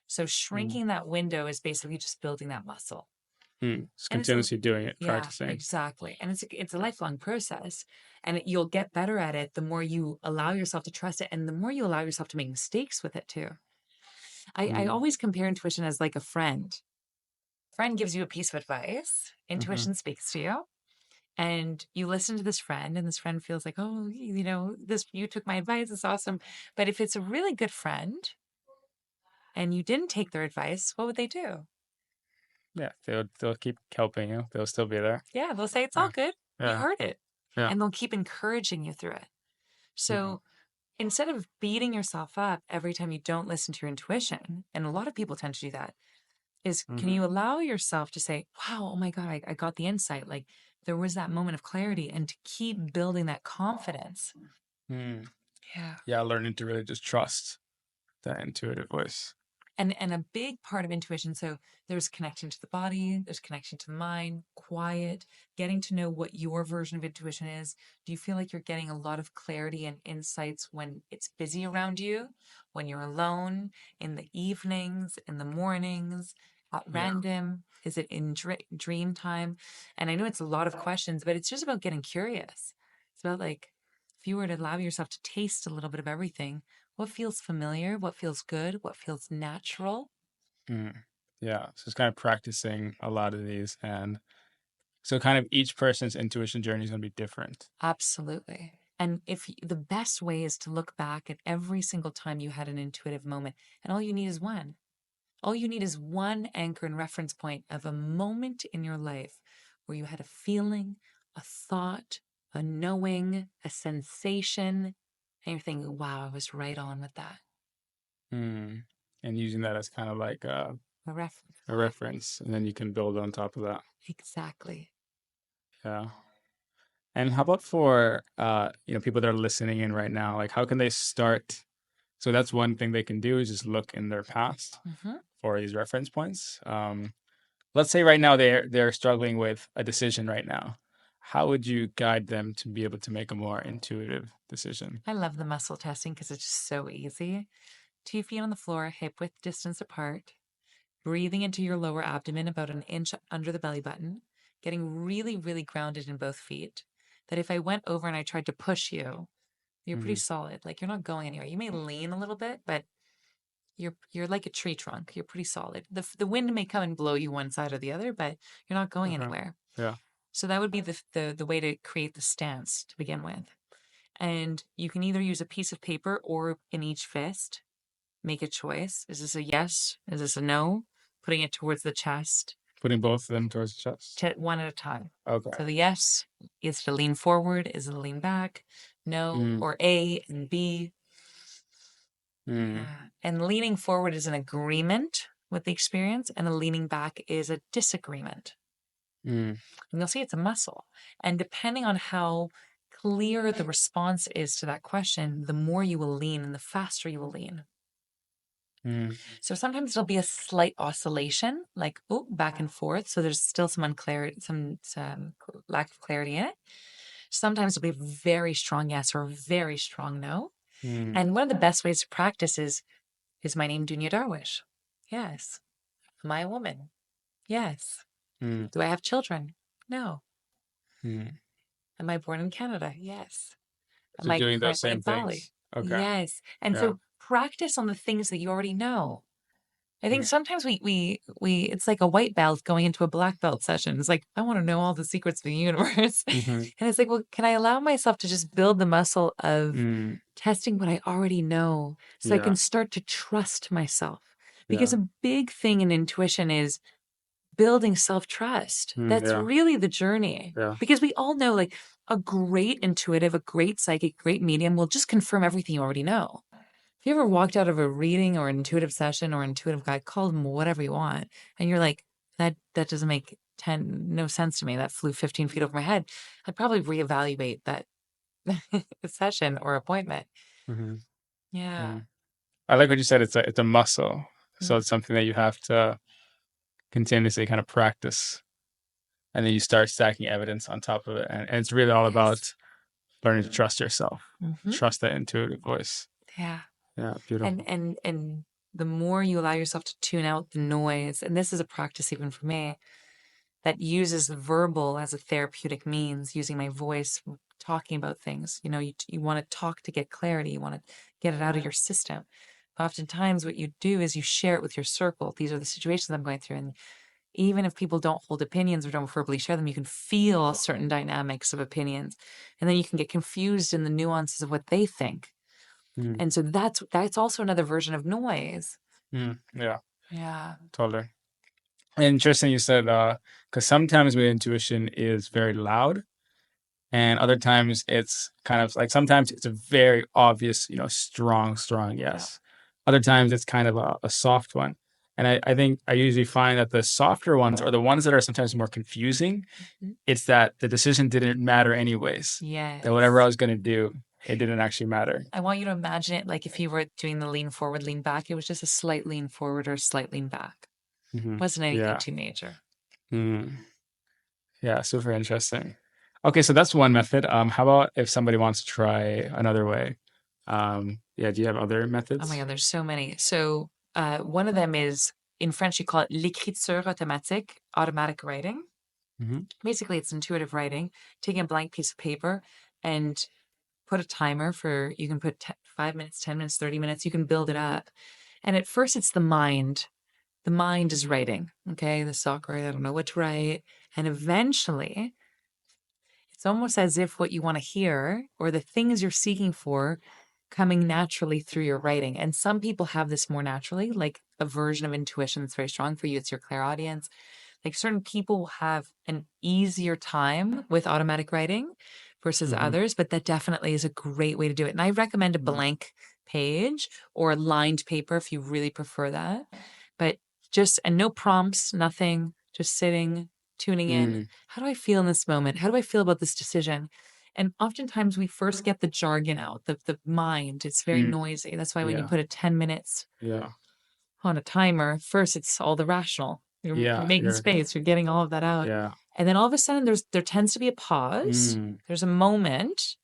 So Mm. shrinking that window is basically just building that muscle. Just And it's a, continuously doing it, yeah, practicing. exactly. And it's a lifelong process. And you'll get better at it the more you allow yourself to trust it and the more you allow yourself to make mistakes with it too. I Mm. always compare intuition as like a friend. Friend gives you a piece of advice, Hmm. intuition speaks to you, and you listen to this friend, and this friend feels like, oh, this, you took my advice, it's awesome. But if it's a really good friend and you didn't take their advice, what would they do? Yeah, they'll keep helping you. They'll still be there. Yeah, they'll say it's all Yeah, good, you yeah, heard it, yeah. and they'll keep encouraging you through it. Hmm. So instead of beating yourself up every time you don't listen to your intuition, and a lot of people tend to do that, is can Hmm. you allow yourself to say, wow, oh my God, I got the insight. Like there was that moment of clarity, and to keep building that confidence. Mm. Yeah. Yeah, learning to really just trust that intuitive voice. And a big part of intuition, so there's connection to the body, there's connection to the mind, quiet, getting to know what your version of intuition is. Do you feel like you're getting a lot of clarity and insights when it's busy around you, when you're alone, in the evenings, in the mornings, at Yeah. random? Is it in dream time? And I know it's a lot of questions, but it's just about getting curious. It's about like, if you were to allow yourself to taste a little bit of everything, what feels familiar? What feels good? What feels natural? Mm. Yeah. So it's kind of practicing a lot of these, and so kind of each person's intuition journey is going to be different. Absolutely. And if the best way is to look back at every single time you had an intuitive moment, and all you need is one. All you need is one anchor and reference point of a moment in your life where you had a feeling, a thought, a knowing, a sensation, and you're thinking, wow, I was right on with that. Mm. And using that as kind of like A reference a point. reference, and then you can build on top of that. Exactly. Yeah. And how about for people that are listening in right now? Like, how can they start? So that's one thing they can do is just look in their past Hmm. for these reference points. Let's say right now they're struggling with a decision right now. How would you guide them to be able to make a more intuitive decision? I love the muscle testing because it's just so easy. 2 feet on the floor, hip width distance apart, breathing into your lower abdomen about an inch under the belly button, getting really, really grounded in both feet. That if I went over and I tried to push you, you're pretty Hmm. solid. Like you're not going anywhere. You may lean a little bit, but you're like a tree trunk. You're pretty solid. The wind may come and blow you one side or the other, but you're not going Uh-huh. anywhere. Yeah. So that would be the way to create the stance to begin with. And you can either use a piece of paper or in each fist make a choice. Is this a yes? Is this a no? Putting it towards the chest, Putting both of them towards the chest. one at a time. Okay. So the yes is to lean forward, is to lean back, no, Mm, or A and B. mm, Yeah. And leaning forward is an agreement with the experience, and the leaning back is a disagreement. mm, And you'll see it's a muscle. And depending on how clear the response is to that question, the more you will lean and the faster you will lean. mm, So sometimes it'll be a slight oscillation, like oh, back and forth. So there's still some unclarity, some lack of clarity in it. Sometimes it'll be a very strong yes or a very strong no. mm, And one of the best ways to practice is my name Dunia Darwiche? Yes. Am I a woman? Yes. mm, Do I have children? No. mm. Am I born in Canada? Yes. Am So I doing those currently same in Bali? things. Okay. Yes. And Yeah. so practice on the things that you already know. I think sometimes we it's like a white belt going into a black belt session. It's like, I want to know all the secrets of the universe. Mm-hmm. And it's like, well, can I allow myself to just build the muscle of Mm, testing what I already know so I yeah. can start to trust myself? Because Yeah. a big thing in intuition is building self-trust. That's Yeah. really the journey. Yeah. Because we all know like a great intuitive, a great psychic, great medium will just confirm everything you already know. If you ever walked out of a reading or an intuitive session or intuitive guide, call them whatever you want, and you're like, that doesn't make no sense to me. That flew 15 feet over my head. I'd probably reevaluate that session or appointment. Mm-hmm. Yeah. Mm. I like what you said. It's a muscle, so Mm. it's something that you have to continuously kind of practice, and then you start stacking evidence on top of it, and it's really all Yes. about learning to trust yourself, Hmm. trust that intuitive voice. Yeah. Yeah, And beautiful. and and the more you allow yourself to tune out the noise, and this is a practice even for me that uses verbal as a therapeutic means, using my voice, talking about things. You know, you want to talk to get clarity, you want to get it out of your system. Oftentimes, what you do is you share it with your circle. These are the situations I'm going through. And even if people don't hold opinions or don't verbally share them, you can feel certain dynamics of opinions. And then you can get confused in the nuances of what they think. Mm, And so that's also another version of noise. yeah, Yeah. totally. Interesting you said, because sometimes my intuition is very loud, and other times it's kind of like sometimes it's a very obvious, strong Yeah. yes. Other times it's kind of a soft one. And I think I usually find that the softer ones are the ones that are sometimes more confusing. Mhm. It's that the decision didn't matter anyways. That whatever I Yes. was going to do, it didn't actually matter. I want you to imagine it like if you were doing the lean forward, lean back, it was just a slight lean forward or a slight lean back. Wasn't anything Yeah. too major. Mm. Yeah, super interesting. Okay, so that's one method. How about if somebody wants to try another way? Yeah, do you have other Oh my methods? God, there's so many. So one of them is in French, you call it l'écriture automatique, automatic writing. Hmm. Basically, it's intuitive writing, taking a blank piece of paper and put a timer for, you can put 5 minutes, 10 minutes, 30 minutes, you can build it up. And at first, it's the mind. The mind is writing. Okay, the sock right, I don't know what to write. And eventually, it's almost as if what you want to hear or the things you're seeking for coming naturally through your writing. And some people have this more naturally, like a version of intuition that's very strong for you. It's your clairaudience. Like certain people will have an easier time with automatic writing versus Hmm. others, but that definitely is a great way to do it. And I recommend a blank page or lined paper if you really prefer that. But just, and no prompts, nothing, just sitting, tuning in. Mm, How do I feel in this moment? How do I feel about this decision? And oftentimes we first get the jargon out, the mind. It's very mm, noisy. That's why when you yeah, put a 10 minutes yeah, on a timer, first it's all the rational. You're yeah, making space, you're getting all of that out. yeah, And then all of a sudden there tends to be a pause. mm, There's a moment.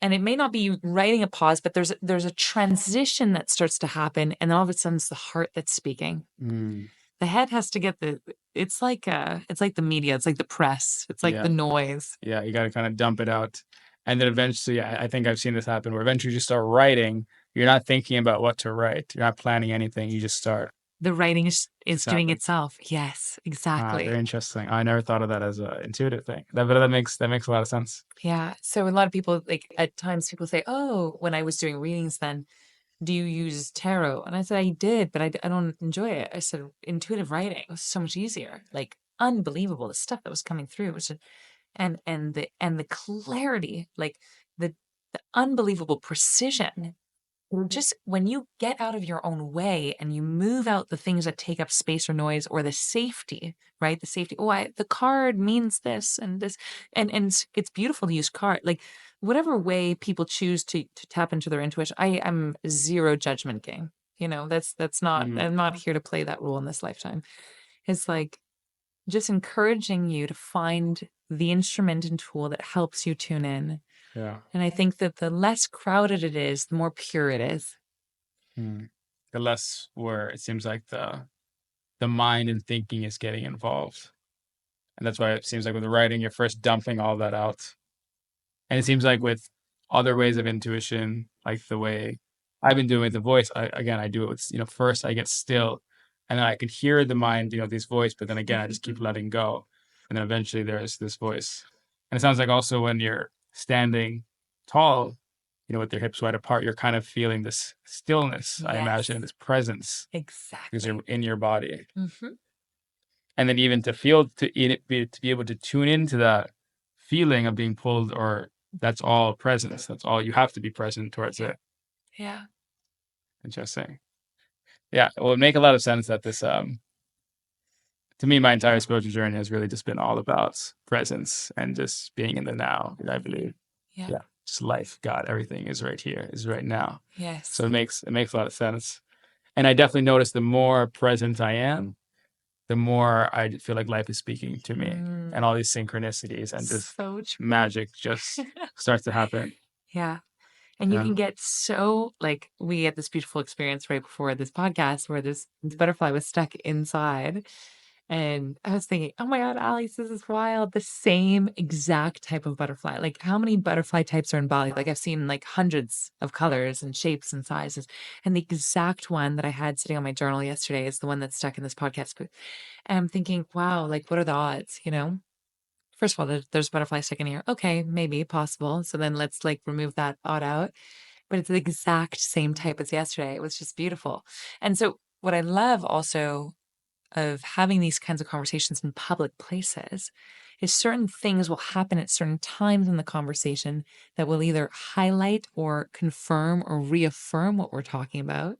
And it may not be you writing a pause, but there's a transition that starts to happen. And then all of a sudden it's the heart that's speaking. mm, The head has to get it's like the media, it's like the press, it's like yeah, the noise. yeah. You got to kind of dump it out, and then eventually, I think I've seen this happen where eventually you just start writing. You're not thinking about what to write. You're not planning anything. You just start. The writing It is just doing happens. itself. Yes, Ah, very exactly. interesting. I never thought of that as an intuitive thing. But that makes a lot of sense. Yeah. So a lot of people like at times people say, "Oh, when I was doing readings then, do you use tarot?" And I said, "I did, but I don't enjoy it." I said, "Intuitive writing was so much easier. Like unbelievable the stuff that was coming through was and the clarity, like the the unbelievable precision. Just when you get out of your own way and you move out the things that take up space or noise or the safety, right? The safety. Oh, the card means this and this, and it's beautiful to use card. Like whatever way people choose to tap into their intuition. I am zero judgment game. You know, that's not. Mm, I'm not here to play that role in this lifetime. It's like just encouraging you to find the instrument and tool that helps you tune in. yeah. And I think that the less crowded it is, the more pure it is. Mm. The less where it seems like the mind and thinking is getting involved. And that's why it seems like with the writing, you're first dumping all that out. And it seems like with other ways of intuition, like the way I've been doing with the voice, I do it with, first I get still and then I could hear the mind, this voice, but then again, I just keep letting go. And then eventually there's this voice. And it sounds like also when you're standing tall, with your hips wide apart, you're kind of feeling this stillness, I imagine, Yes, this presence because you're exactly. in your body. Hmm. And then even to feel, to be able to tune into that feeling of being pulled, or that's all presence. That's all you have to be present towards Yeah. it. Yeah. Interesting. Yeah. Well, it make a lot of sense that this, to me, my entire spiritual journey has really just been all about presence and just being in the now. I believe, Yeah. yeah, just life, God, everything is right here, is right now. So Yes. it makes a lot of sense. And I definitely notice the more present I am, the more I feel like life is speaking to me, Mm, and all these synchronicities and just so true. magic just starts to happen. Yeah. And you Yeah. can get so like we had this beautiful experience right before this podcast where this butterfly was stuck inside. And I was thinking, oh my God, Alice, this is wild. The same exact type of butterfly. Like, how many butterfly types are in Bali? Like, I've seen like hundreds of colors and shapes and sizes. And the exact one that I had sitting on my journal yesterday is the one that's stuck in this podcast booth. And I'm thinking, wow, like, what are the odds? First of all, there's a butterfly stuck in here. Okay, maybe possible. So then let's like remove that odd out. But it's the exact same type as yesterday. It was just beautiful. And so, what I love also of having these kinds of conversations in public places is certain things will happen at certain times in the conversation that will either highlight or confirm or reaffirm what we're talking about.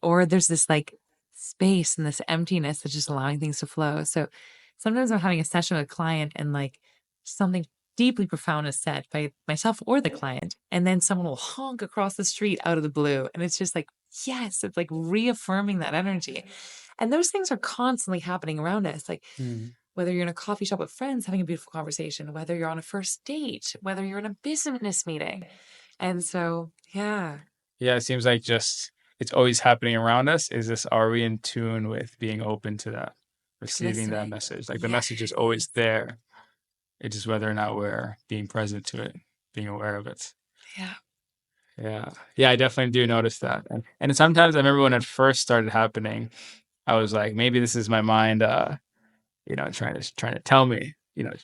Or there's this like space and this emptiness that's just allowing things to flow. So sometimes I'm having a session with a client and like something deeply profound is said by myself or the client. And then someone will honk across the street out of the blue. And it's just like, yes, it's like reaffirming that energy. And those things are constantly happening around us. Like Mm. whether you're in a coffee shop with friends having a beautiful conversation, whether you're on a first date, whether you're in a business meeting. And so, yeah, Yeah, it seems like just it's always happening around us. Is this, are we in tune with being open to that, receiving that listening. message? Like the Yes. message is always there. It's just whether or not we're being present to it, being aware of it. Yeah. Yeah. Yeah, I definitely do notice that. And sometimes I remember when it first started happening, I was like, maybe this is my mind trying to tell me,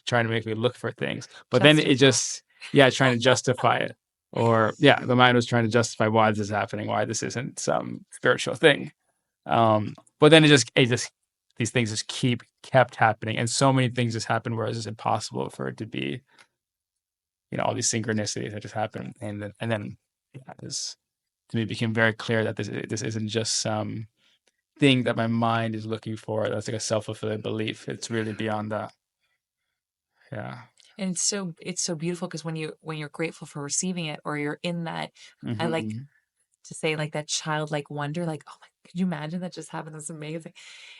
trying to make me look for things. But then it Justify. just, yeah, trying to justify it. Or yeah, the mind was trying to justify why this is happening, why this isn't some spiritual thing. But then it just these things just kept happening, and so many things just happen where it's just impossible for it to be, all these synchronicities that just happen, and then yeah, this to me became very clear that this isn't just some thing that my mind is looking for. That's like a self-fulfilling belief. It's really beyond that. Yeah. And it's so beautiful because when you're grateful for receiving it or you're in that I like Hmm. to say like that childlike wonder, like, oh my, could you imagine that just happened? That's amazing.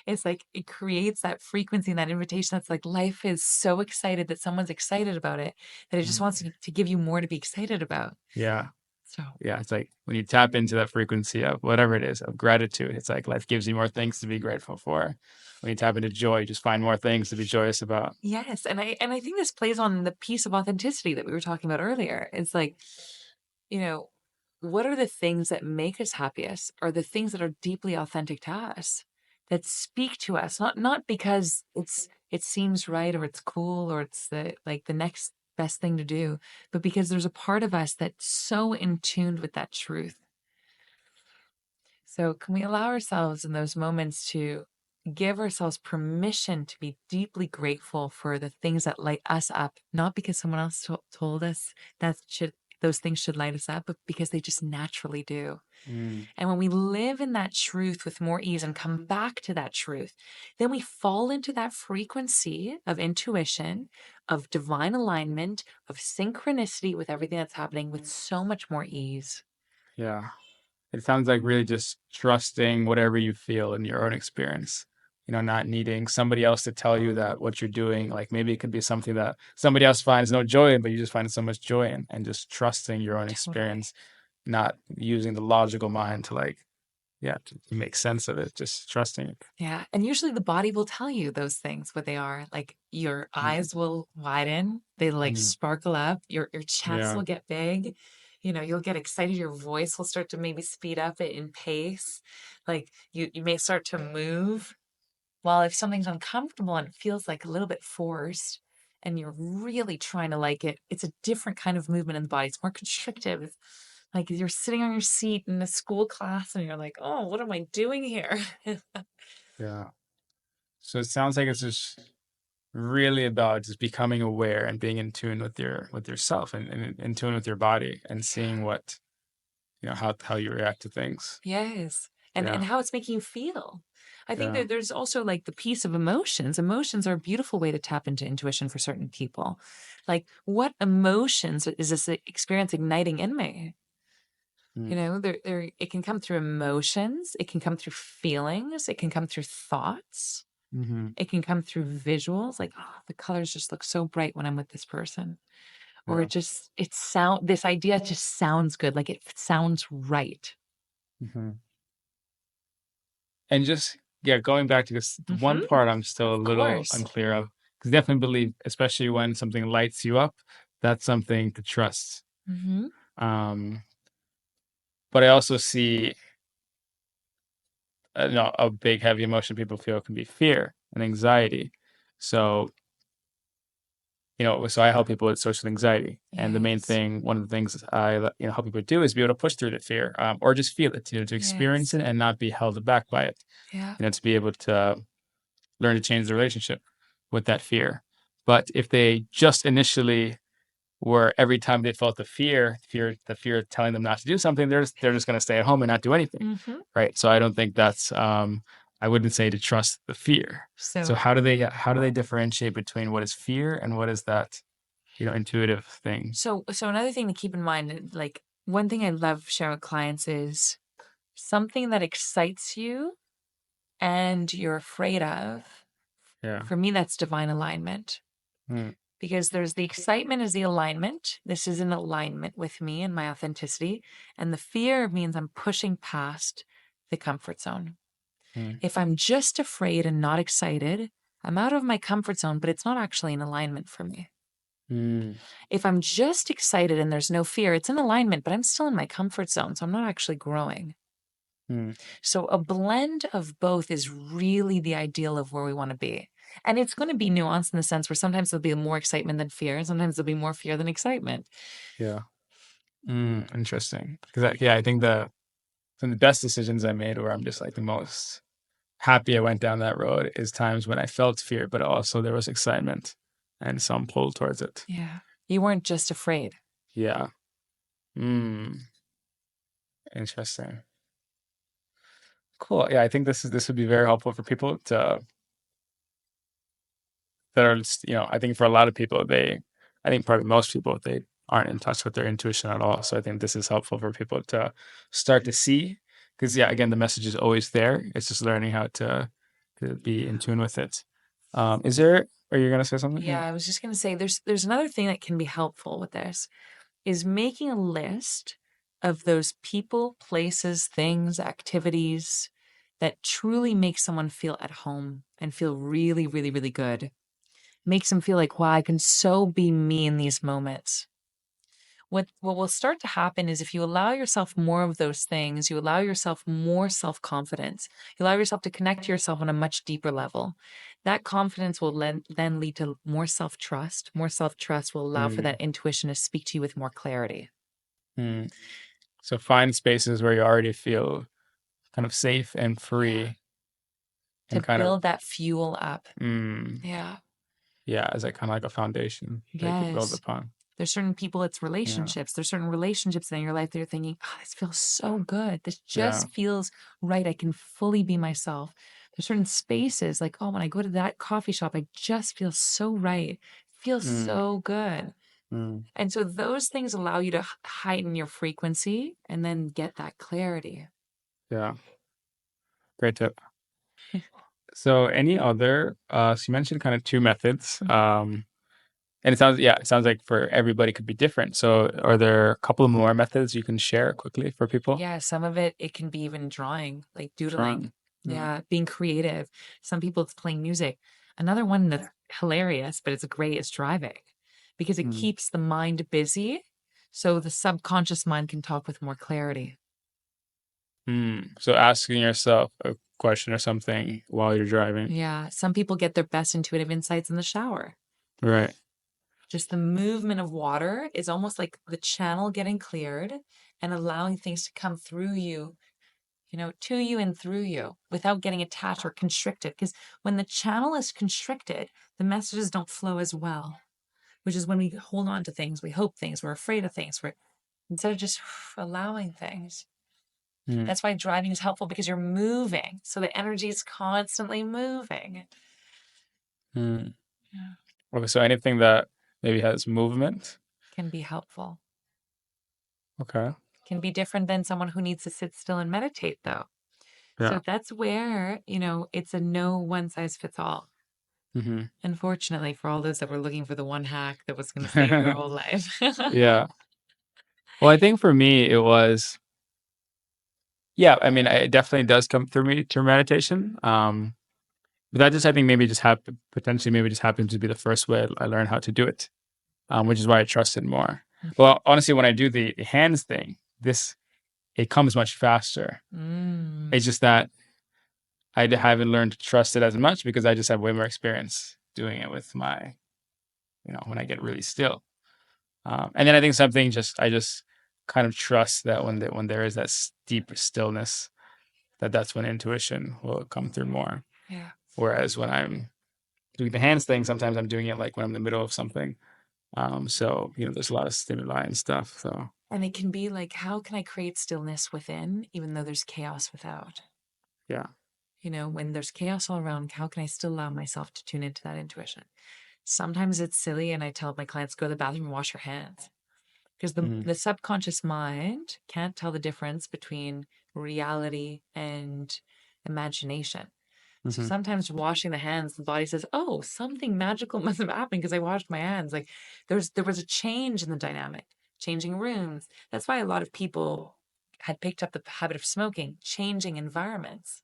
It's like it creates that frequency and that invitation that's like life is so excited that someone's excited about it that it just wants to give you more to be excited about. Yeah. So Yeah. It's like when you tap into that frequency of whatever it is, of gratitude, it's like life gives you more things to be grateful for. When you tap into joy, you just find more things to be joyous about. yes, and I think this plays on the piece of authenticity that we were talking about earlier. It's like, you know, what are the things that make us happiest are the things that are deeply authentic to us, that speak to us, not because it seems right or it's cool or it's the next best thing to do, but because there's a part of us that's so in tune with that truth. So, can we allow ourselves in those moments to give ourselves permission to be deeply grateful for the things that light us up, not because someone else told us that should those things should light us up, but because they just naturally do. Mm, And when we live in that truth with more ease and come back to that truth, then we fall into that frequency of intuition, of divine alignment, of synchronicity with everything that's happening with so much more ease. yeah. It sounds like really just trusting whatever you feel in your own experience. Not needing somebody else to tell you that what you're doing, like maybe it could be something that somebody else finds no joy in, but you just find so much joy in, and just trusting your own Totally. experience, not using the logical mind to like, yeah, to make sense of it, just trusting it. Yeah, and usually the body will tell you those things, what they are. Like your Mm, eyes will widen, they like mm, sparkle up, your chest yeah. will get big. you'll get excited. Your voice will start to maybe speed up it in pace. Like you may start to move. While if something's uncomfortable and it feels like a little bit forced and you're really trying to like it, it's a different kind of movement in the body. It's more constrictive. It's like you're sitting on your seat in a school class and you're like, oh, what am I doing here? Yeah. So it sounds like it's just really about just becoming aware and being in tune with yourself and in tune with your body and seeing what how you react to things. Yes. And Yeah. how it's making you feel. I think Yeah. that there's also like the piece of emotions. Emotions are a beautiful way to tap into intuition for certain people. Like what emotions is this experience igniting in me? Mm. There it can come through emotions, it can come through feelings, it can come through thoughts, Mm-hmm. it can come through visuals, like, oh, the colors just look so bright when I'm with this person. Or Yeah. this idea just sounds good, like it sounds right. Mm-hmm. And just yeah, going back to this, the one Hmm. part I'm still a Of little course. unclear of, because definitely believe, especially when something lights you up, that's something to trust. Hmm. Um, but I also see no, a big heavy emotion people feel can be fear and anxiety. So so I help people with social anxiety, and the main Yes. thing, one of the things I help people do is be able to push through the fear, or just feel it, to experience Yes. it and not be held back by it. Yeah. To be able to learn to change the relationship with that fear. But if they just initially were every time they felt the fear telling them not to do something, they're just going to stay at home and not do anything, Hmm. right? So I don't think that's I wouldn't say to trust the fear. So So how do they differentiate between what is fear and what is that intuitive thing? so another thing to keep in mind, like one thing I love sharing with clients is something that excites you and you're afraid of. Yeah. For me, that's divine alignment. Mm, Because there's the excitement is the alignment. This is in alignment with me and my authenticity. And the fear means I'm pushing past the comfort zone. mm, If I'm just afraid and not excited, I'm out of my comfort zone, but it's not actually in alignment for me. mm, If I'm just excited and there's no fear, it's in alignment, but I'm still in my comfort zone. So I'm not actually growing. mm. So a blend of both is really the ideal of where we want to be. And it's going to be nuanced in the sense where sometimes there'll be more excitement than fear, and sometimes there'll be more fear than excitement. Yeah. Interesting. Because I think some of the best decisions I made, where I'm just like the most happy I went down that road, is times when I felt fear, but also there was excitement and some pull towards it. Yeah. You weren't just afraid. Yeah. Mm, interesting. Cool. Yeah, I think this would be very helpful for people that are I think for a lot of people, I think probably most people, they aren't in touch with their intuition at all. So I think this is helpful for people to start to see, because yeah, again, the message is always there. It's just learning how to be in tune with it. Are you gonna say something? Yeah, Yeah. I was just going to say there's another thing that can be helpful with this is making a list of those people, places, things, activities that truly make someone feel at home and feel really, really, really good. Makes them feel like, wow, I can so be me in these moments. What will start to happen is if you allow yourself more of those things, you allow yourself more self-confidence, you allow yourself to connect to yourself on a much deeper level. That confidence will then lead to more self-trust. More self-trust will allow for Mm, that intuition to speak to you with more clarity. mm. So find spaces where you already feel kind of safe and Yeah. free, To and kind of build that fuel up. mm, Yeah. yeah, as kind of like a foundation that you could build Yes. upon. There's certain people, it's Yeah. relationships. There's certain relationships in your life that you're thinking, oh, this feels so good. This Yeah. just feels right. I can fully be myself. There's certain spaces like, oh, when I go to that coffee shop, I just feel so right. It feels Mm, so good. mm, And so those things allow you to heighten your frequency and then get that clarity. yeah. Great tip. So any other so you mentioned kind of two methods. And it sounds like for everybody could be different. So are there a couple of more methods you can share quickly for people? Yeah, some of it can be even drawing, like doodling. Drawing. Mm, Yeah, being creative. Some people it's playing music. Another one that's hilarious, but it's great is driving because it mm, keeps the mind busy. So the subconscious mind can talk with more clarity. So asking yourself a question or something while you're driving. Yeah. Some people get their best intuitive insights in the shower. Right. Just the movement of water is almost like the channel getting cleared and allowing things to come through you, to you and through you without getting attached or constricted. Because when the channel is constricted, the messages don't flow as well, which is when we hold on to things, we hope things, we're afraid of things, we're instead of just allowing things. Mm, That's why driving is helpful because you're moving. So the energy is constantly moving. mm. Yeah. Okay, so anything that maybe has movement. Can be helpful. Okay. Can be different than someone who needs to sit still and meditate, though. So Yeah. that's where, it's a no one size fits all. Hmm. Unfortunately, for all those that were looking for the one hack that was going to save their whole life. Yeah. Well, I think for me it was, yeah, I mean, it definitely does come through me through meditation. But that just, I think, maybe just happened, potentially maybe just happened to be the first way I learned how to do it, which is why I trust it more. Well, honestly, when I do the hands thing, it comes much faster. Mm, It's just that haven't learned to trust it as much because I just have way more experience doing it with my, when I get really still. And then I think something I just kind of trust that when there is that deep stillness, that's when intuition will come through more. yeah. Whereas when I'm doing the hands thing, sometimes I'm doing it like when I'm in the middle of something. So there's a lot of stimuli and stuff. So And it can be like, how can I create stillness within, even though there's chaos without? yeah. When there's chaos all around, how can I still allow myself to tune into that intuition? Sometimes it's silly, and I tell my clients, go to the bathroom and wash your hands. Because the, Mm, the subconscious mind can't tell the difference between reality and imagination. So hmm. sometimes washing the hands, the body says, "Oh, something magical must have happened because I washed my hands." Like there was a change in the dynamic, changing rooms. That's why a lot of people had picked up the habit of smoking, changing environments.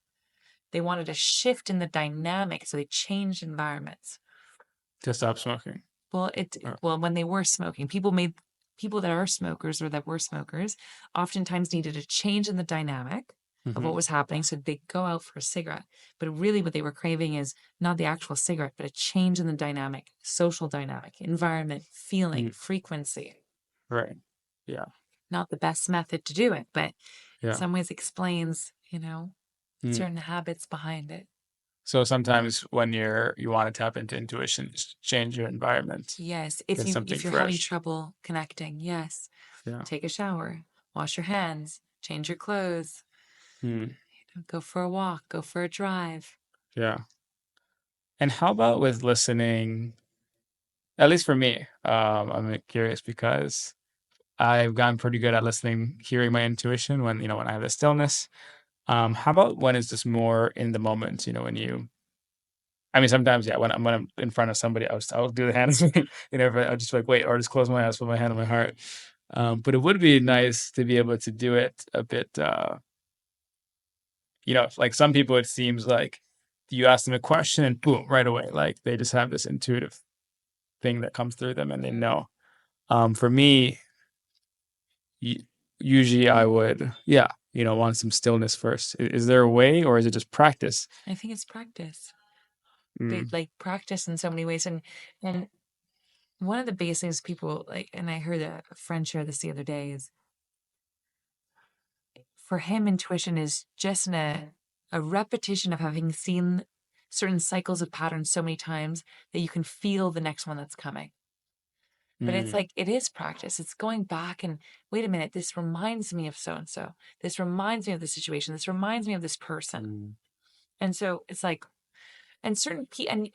They wanted a shift in the dynamic, so they changed environments. To stop smoking. Well, Uh, when they were smoking, people that are smokers or that were smokers oftentimes needed a change in the dynamic of what mhm. was happening. So they go out for a cigarette. But really what they were craving is not the actual cigarette, but a change in the dynamic, social dynamic, environment, feeling, Mm, frequency. right. Yeah. Not the best method to do it, but in Yeah. some ways explains, Mm. certain habits behind it. So sometimes when you want to tap into intuition, just change your environment. Yes, Get something if you're having fresh. trouble connecting, yes, Yeah. take a shower, wash your hands, change your clothes, Mm, go for a walk, go for a drive. yeah. And how about with listening? At least for me, I'm curious because I've gotten pretty good at listening, hearing my intuition when I have the stillness. How about when it's just more in the moment? When I mean, sometimes, yeah, when I'm in front of somebody, I'll do the hands thing. I'll just like wait, or just close my eyes, put my hand on my heart. But it would be nice to be able to do it a bit. Like some people, it seems like you ask them a question and boom, right away, like they just have this intuitive thing that comes through them and they know. For me, usually I would, yeah, want some stillness first. Is there a way, or is it just practice? I think it's practice. They Mm, like practice in so many ways. And one of the biggest things people like, and I heard a friend share this the other day, is for him, intuition is just a repetition of having seen certain cycles of patterns so many times that you can feel the next one that's coming. But it's mm, like it is practice. It's going back and wait a minute, this reminds me of so and so. This reminds me of the situation. This reminds me of this person. mm, And so it's like, and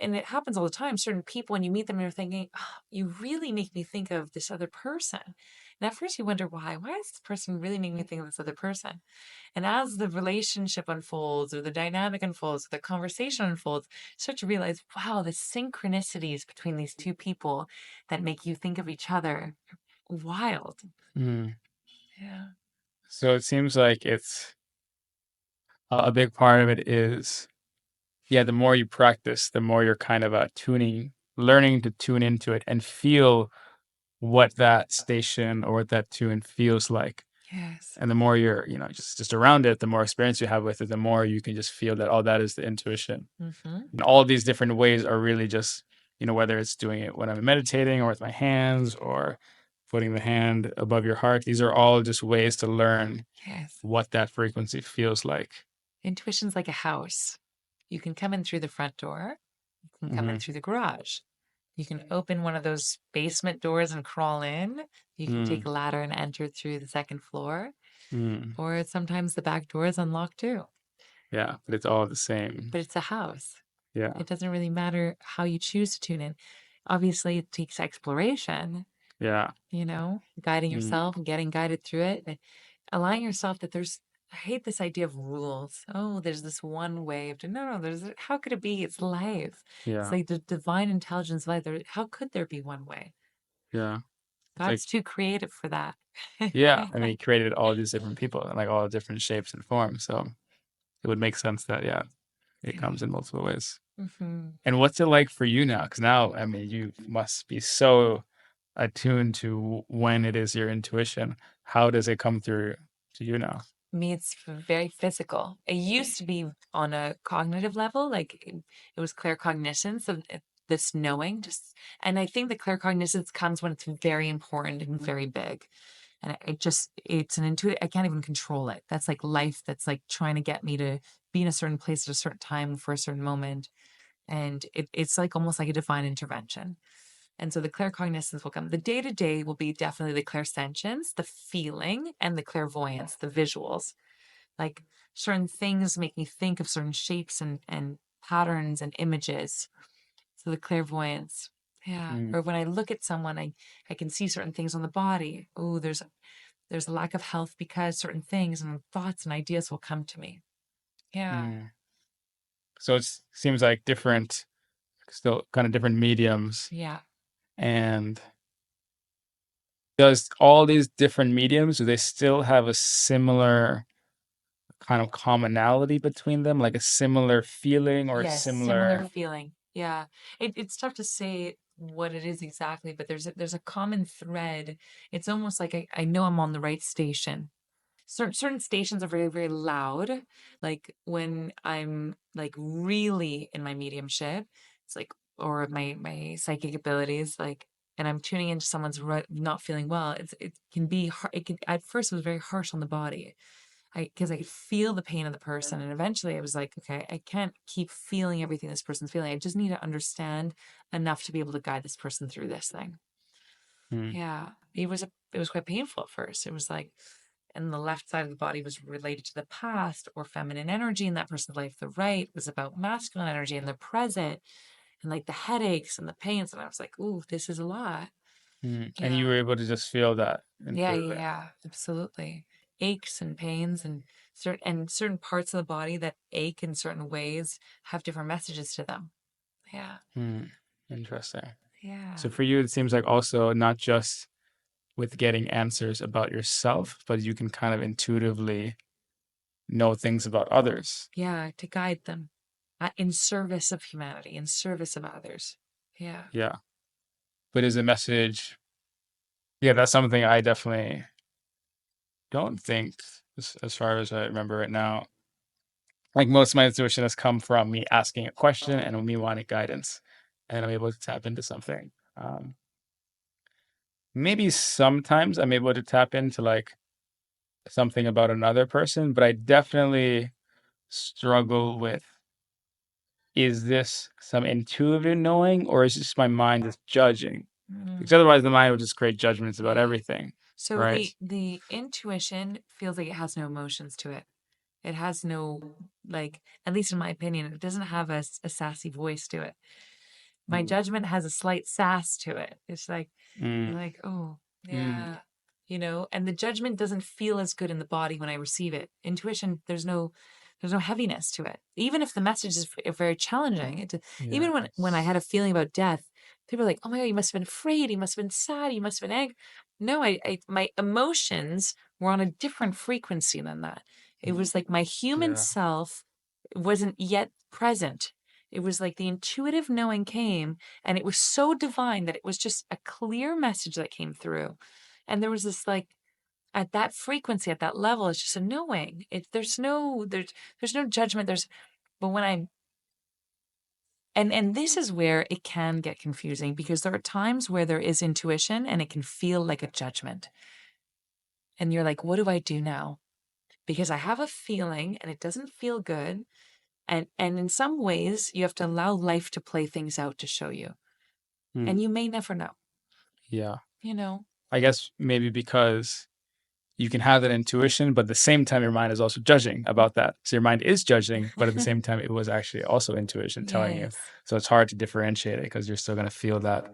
and it happens all the time. Certain people, when you meet them, you're thinking, oh, you really make me think of this other person. And at first you wonder why. Why does this person really make me think of this other person? And as the relationship unfolds or the dynamic unfolds, or the conversation unfolds, you start to realize, wow, the synchronicities between these two people that make you think of each other. Wild. mm. Yeah. So it seems like it's a big part of it is, yeah, the more you practice, the more you're kind of learning to tune into it and feel what that station or what that tune feels like. Yes. And the more you're, just around it, the more experience you have with it, the more you can just feel that, oh, that is the intuition. Mm-hmm. And all these different ways are really just, whether it's doing it when I'm meditating or with my hands or putting the hand above your heart. These are all just ways to learn Yes. what that frequency feels like. Intuition's like a house. You can come in through the front door. You can come in Mm-hmm. through the garage. You can open one of those basement doors and crawl in. You can take Mm, a ladder and enter through the second floor. mm. Or sometimes the back door is unlocked too. Yeah, but it's all the same. But it's a house. Yeah, It doesn't really matter how you choose to tune in. Obviously, it takes exploration, yeah. guiding Mm, yourself and getting guided through it, but allowing yourself that I hate this idea of rules. Oh, there's this one way of doing, no, how could it be? It's life. It's yeah, like the divine intelligence of life. How could there be one way? yeah. It's like, God's too creative for that. yeah, I mean, he created all these different people and like all different shapes and forms. So it would make sense that, yeah, it Yeah. comes in multiple ways. Hmm. And what's it like for you now? Because now, I mean, you must be so attuned to when it is your intuition. How does it come through to you now? Me, it's very physical. It used to be on a cognitive level, like it was claircognizance of this knowing. And I think the claircognizance comes when it's very important and very big. And it's an intuitive, I can't even control it. That's like life that's like trying to get me to be in a certain place at a certain time for a certain moment. And it's like almost like a divine intervention. And so the claircognizance will come. The day to day will be definitely the clairsentience, the feeling, and the clairvoyance, the visuals. Like certain things make me think of certain shapes and patterns and images. So the clairvoyance. Yeah. Mm, Or when I look at someone, I can see certain things on the body. Oh, there's a lack of health because certain things and thoughts and ideas will come to me. Yeah. mm. So it seems like different, still kind of different mediums. Yeah. And does all these different mediums, do they still have a similar kind of commonality between them, like a similar feeling or a Yes. Similar similar? feeling. Yeah. It's tough to say what it is exactly, but there's a common thread. It's almost like I know I'm on the right station. Certain stations are very, very loud. Like when I'm like really in my mediumship, it's like, or my psychic abilities, like, and I'm tuning into someone's not feeling well. It can be hard. It can at first it was very harsh on the body. Because I could feel the pain of the person, and eventually I was like, okay, I can't keep feeling everything this person's feeling. I just need to understand enough to be able to guide this person through this thing. Mm, Yeah, it was quite painful at first. It was like, and the left side of the body was related to the past or feminine energy in that person's life. The right was about masculine energy in the present, and like the headaches and the pains. And I was like, ooh, this is a lot. mm. And you Yeah. were able to just feel that Yeah, yeah, intuitively. yeah, absolutely. Aches and pains and certain parts of the body that ache in certain ways have different messages to them. Yeah. Mm, interesting. Yeah. So for you, it seems like also not just with getting answers about yourself, but you can kind of intuitively know things about others. Yeah, to guide them in service of humanity, in service of others. Yeah. Yeah. But is a message, yeah, that's something I definitely don't think, as far as I remember it now. Like most of my intuition has come from me asking a question and me wanting guidance, and I'm able to tap into something. Maybe sometimes I'm able to tap into like something about another person, but I definitely struggle with, is this some intuitive knowing or is this my mind just judging? Because Mm, otherwise the mind would just create judgments about yeah. everything, So right? the intuition feels like it has no emotions to it. It has no, like, at least in my opinion, it doesn't have a sassy voice to it. My Mm, judgment has a slight sass to it. It's like, mm, you're like, oh, mm, yeah, and the judgment doesn't feel as good in the body when I receive it. Intuition, there's no heaviness to it. Even if the message is very challenging, yeah. even when I had a feeling about death, people are like, oh my God, you must have been afraid, you must have been sad, you must have been angry. No, my emotions were on a different frequency than that. It was like my human Yeah. self wasn't yet present. It was like the intuitive knowing came, and it was so divine that it was just a clear message that came through. And there was this like at that frequency, at that level, it's just a knowing. There's no judgment. But when I and this is where it can get confusing because there are times where there is intuition and it can feel like a judgment. And you're like, what do I do now? Because I have a feeling and it doesn't feel good. And in some ways you have to allow life to play things out to show you. Mm, And you may never know, yeah. you know? I guess maybe because you can have that intuition, but at the same time, your mind is also judging about that. So your mind is judging, but at the same time, it was actually also intuition telling you. Yes. So it's hard to differentiate it because you're still going to feel that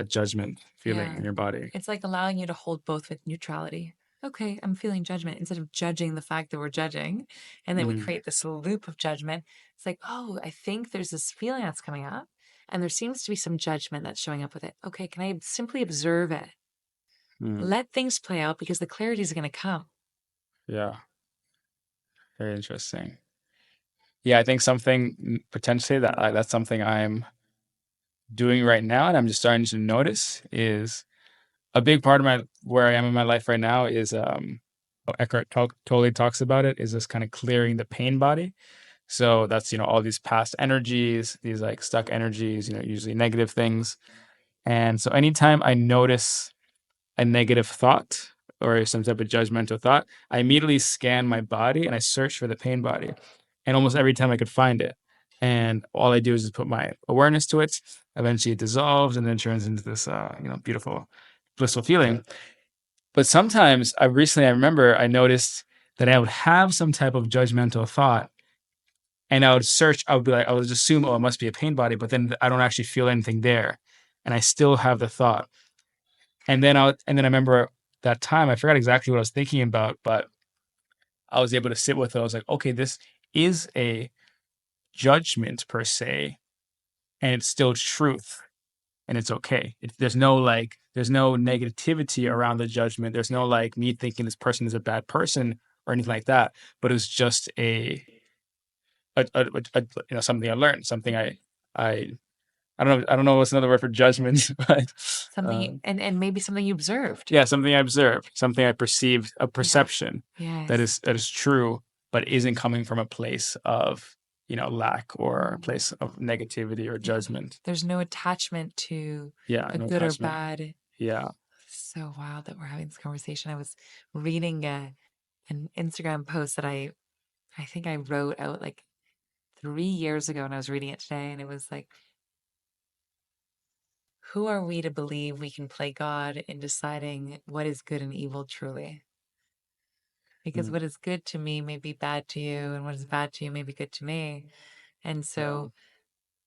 judgment feeling Yeah. in your body. It's like allowing you to hold both with neutrality. Okay, I'm feeling judgment instead of judging the fact that we're judging. And then we Mm, create this loop of judgment. It's like, oh, I think there's this feeling that's coming up. And there seems to be some judgment that's showing up with it. Okay, can I simply observe it? mm, Let things play out because the clarity is going to come. yeah, very interesting. Yeah, I think something potentially that's something I'm doing right now, and I'm just starting to notice is a big part of my where I am in my life right now is Eckhart Tolle talks about it is this kind of clearing the pain body. So that's all these past energies, these like stuck energies, usually negative things. And so anytime I notice a negative thought or some type of judgmental thought, I immediately scan my body and I search for the pain body. And almost every time I could find it. And all I do is just put my awareness to it. Eventually it dissolves and then turns into this beautiful, blissful feeling. But sometimes I remember I noticed that I would have some type of judgmental thought and I would search, I would be like, I would just assume, oh, it must be a pain body, but then I don't actually feel anything there. And I still have the thought. And then I remember that time, I forgot exactly what I was thinking about, but I was able to sit with it. I was like, okay, this is a judgment per se, and it's still truth, and it's okay. There's no negativity around the judgment. There's no like me thinking this person is a bad person or anything like that. But it was just a something I learned, something I I don't know what's another word for judgment, but Something, and maybe something you observed. yeah, something I observed, something I perceived, a perception Yes. that is true, but isn't coming from a place of lack or a place of negativity or Yeah. judgment. There's no attachment to Yeah, a no good or attachment. bad. Yeah. So wild that we're having this conversation. I was reading an Instagram post that I think I wrote out like 3 years ago, and I was reading it today, and it was like, who are we to believe we can play God in deciding what is good and evil truly? Because Mm, what is good to me may be bad to you, and what is bad to you may be good to me. And yeah. so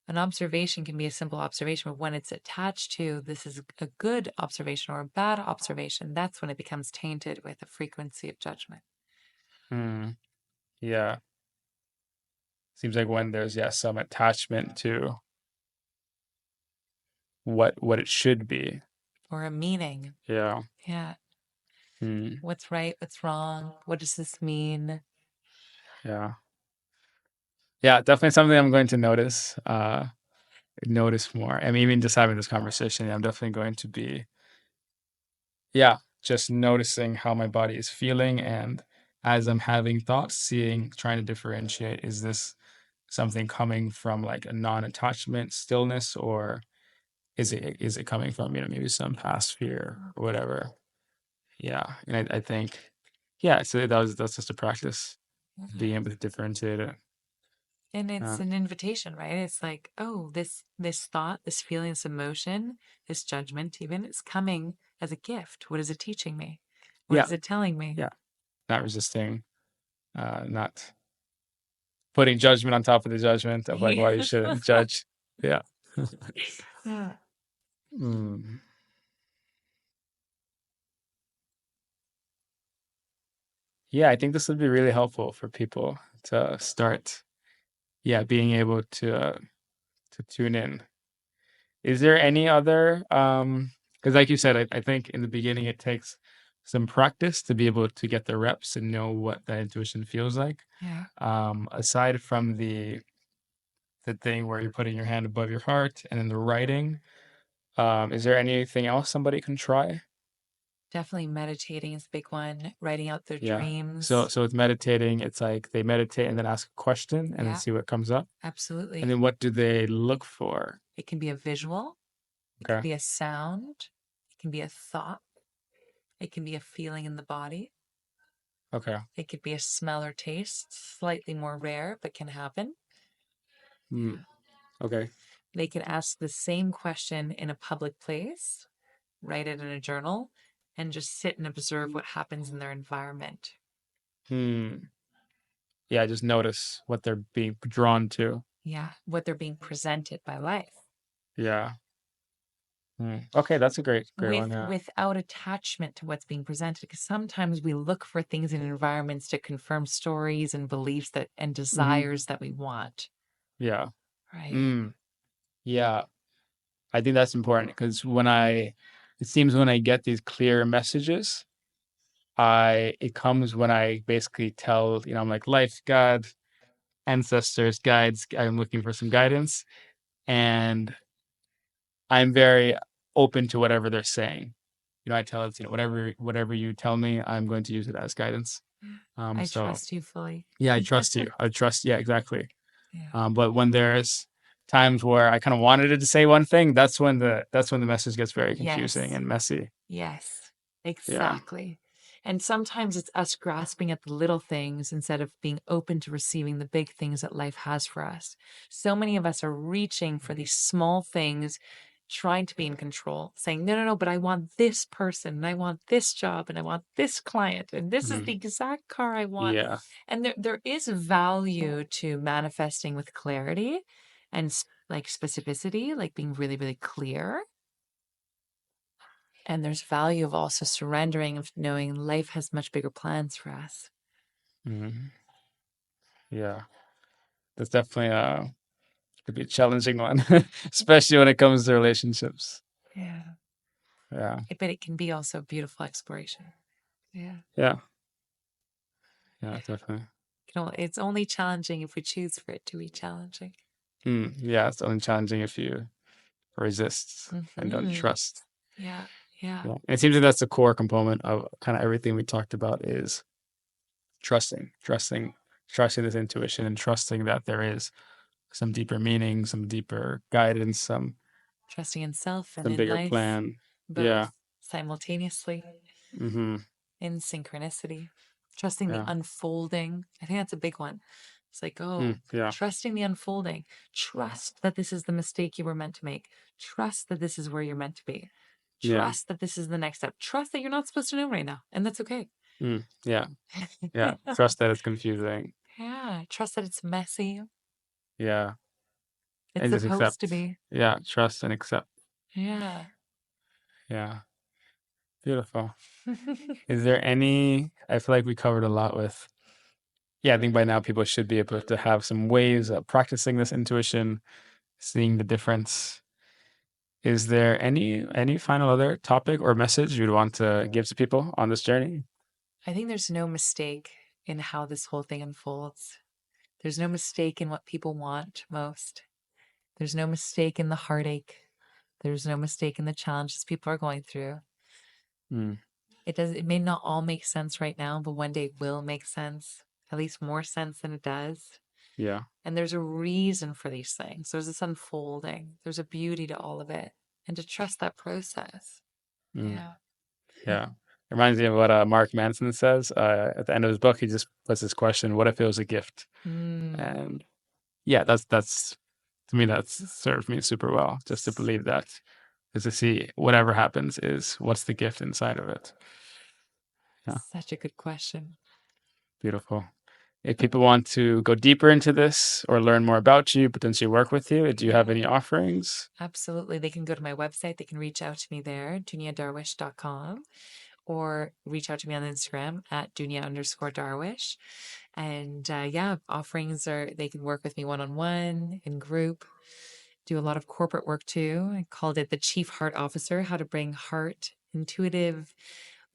an observation can be a simple observation, but when it's attached to this is a good observation or a bad observation, that's when it becomes tainted with a frequency of judgment. Mm, yeah. Seems like when there's some attachment to what it should be. Or a meaning. Yeah. Yeah. Mm, What's right? What's wrong? What does this mean? yeah. Yeah, definitely something I'm going to notice more. I mean, even just having this conversation, I'm definitely going to be, yeah, just noticing how my body is feeling. And as I'm having thoughts, trying to differentiate, is this something coming from like a non-attachment stillness, or is it coming from, maybe some past fear or whatever? Yeah. And I think, yeah, so that's just a practice, being able to differentiate it. And it's Uh, an invitation, right? It's like, oh, this thought, this feeling, this emotion, this judgment even, it's coming as a gift. What is it teaching me? What yeah. is it telling me? Yeah. Not resisting, not putting judgment on top of the judgment of like Yeah. why you shouldn't judge. Yeah. Yeah. Mm. Yeah, I think this would be really helpful for people to start, yeah, being able to tune in. Is there any other because like you said, I think in the beginning it takes some practice to be able to get the reps and know what that intuition feels like. Yeah. Aside from the the thing where you're putting your hand above your heart, and then the writing. Is there anything else somebody can try? Definitely meditating is a big one. Writing out their Yeah. So dreams. so with meditating, it's like they meditate and then ask a question and then Yeah, see what comes up. And absolutely. then what do they look for? It can be a visual, it can Okay. be a sound, it can be a thought, it can be a feeling in the body, Okay. it could be a smell or taste, slightly more rare, but can happen. Hmm. Okay. They can ask the same question in a public place, write it in a journal, and just sit and observe what happens in their environment. Hmm. Yeah, just notice what they're being drawn to. Yeah, what they're being presented by life. Yeah. Hmm. Okay, that's a great one. Yeah. Without attachment to what's being presented, because sometimes we look for things in environments to confirm stories and beliefs that and Hmm. desires that we want, Yeah. right? Mm. Yeah. I think that's important because it seems when I get these clear messages, it comes when I basically tell, I'm like, life, God, ancestors, guides, I'm looking for some guidance. And I'm very open to whatever they're saying. I tell it, whatever you tell me, I'm going to use it as guidance. I So trust you fully. yeah, I trust you. I trust, yeah, exactly. Yeah. But when there's times where I kind of wanted it to say one thing, that's when the message gets very confusing Yes. and messy. Yes, Yeah. exactly. And sometimes it's us grasping at the little things instead of being open to receiving the big things that life has for us. So many of us are reaching for these small things, trying to be in control, saying, no, no, no, but I want this person, and I want this job, and I want this client, and this is Mhm. the exact car I want. Yeah. And there is value to manifesting with clarity and like specificity, like being really, really clear. And there's value of also surrendering, of knowing life has much bigger plans for us. Mhm. Yeah. That's definitely could be a challenging one, especially when it comes to relationships. Yeah. Yeah. But it can be also beautiful exploration. Yeah. Yeah. Yeah, definitely. It's only challenging if we choose for it to be challenging. Yeah, it's only challenging if you resist and don't Hmm. trust. Yeah. Yeah. Yeah. And it seems like that's the core component of kind of everything we talked about is trusting this intuition and trusting that there is some deeper meaning, some deeper guidance, Trusting in self and some in bigger life, plan. Yeah. both simultaneously Hmm. in synchronicity. Trusting the Yeah. unfolding. I think that's a big one. It's like, oh, Yeah. trusting the unfolding. Trust that this is the mistake you were meant to make. Trust that this is where you're meant to be. Yeah. Trust that this is the next step. Trust that you're not supposed to know right now. And that's okay. Yeah. Yeah. Trust that it's confusing. Yeah. Trust that it's messy. Yeah. It's And just supposed to accept. be. Yeah. Trust and accept. Yeah. Yeah. Beautiful. Is there I feel like we covered a lot with, yeah, I think by now people should be able to have some ways of practicing this intuition, seeing the difference. Is there any final other topic or message you'd want to give to people on this journey? I think there's no mistake in how this whole thing unfolds. There's no mistake in what people want most. There's no mistake in the heartache. There's no mistake in the challenges people are going through. Mm, It may not all make sense right now, but one day it will make sense. At least more sense than it does. yeah. And there's a reason for these things. There's this unfolding. There's a beauty to all of it. And to trust that process. Mm, Yeah. yeah. It reminds me of what Mark Manson says at the end of his book. He just puts this question: "What if it was a gift?" Mm. And yeah, that's to me that's served me super well. Just to believe that is to see whatever happens is what's the gift inside of it. Yeah, Such a good question. beautiful. If people want to go deeper into this or learn more about you, potentially work with you, do you have Yeah. any offerings? Absolutely. They can go to my website. They can reach out to me there, duniadarwiche.com, or reach out to me on Instagram at dunia_darwish. And yeah, offerings they can work with me one on one, in group, do a lot of corporate work too. I called it the Chief Heart Officer, how to bring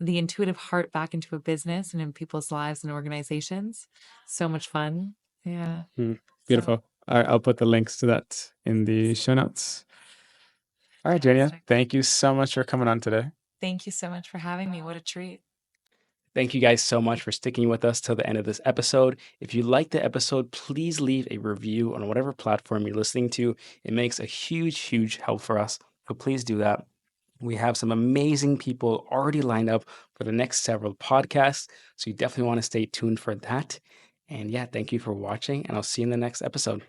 the intuitive heart back into a business and in people's lives and organizations. So much fun. Yeah. Mm, So beautiful. I'll put the links to that in the show notes. All right, Jania, Fantastic. thank you so much for coming on today. Thank you so much for having me. What a treat. Thank you guys so much for sticking with us till the end of this episode. If you liked the episode, please leave a review on whatever platform you're listening to. It makes a huge, huge help for us. So please do that. We have some amazing people already lined up for the next several podcasts. So you definitely want to stay tuned for that. And yeah, thank you for watching, and I'll see you in the next episode.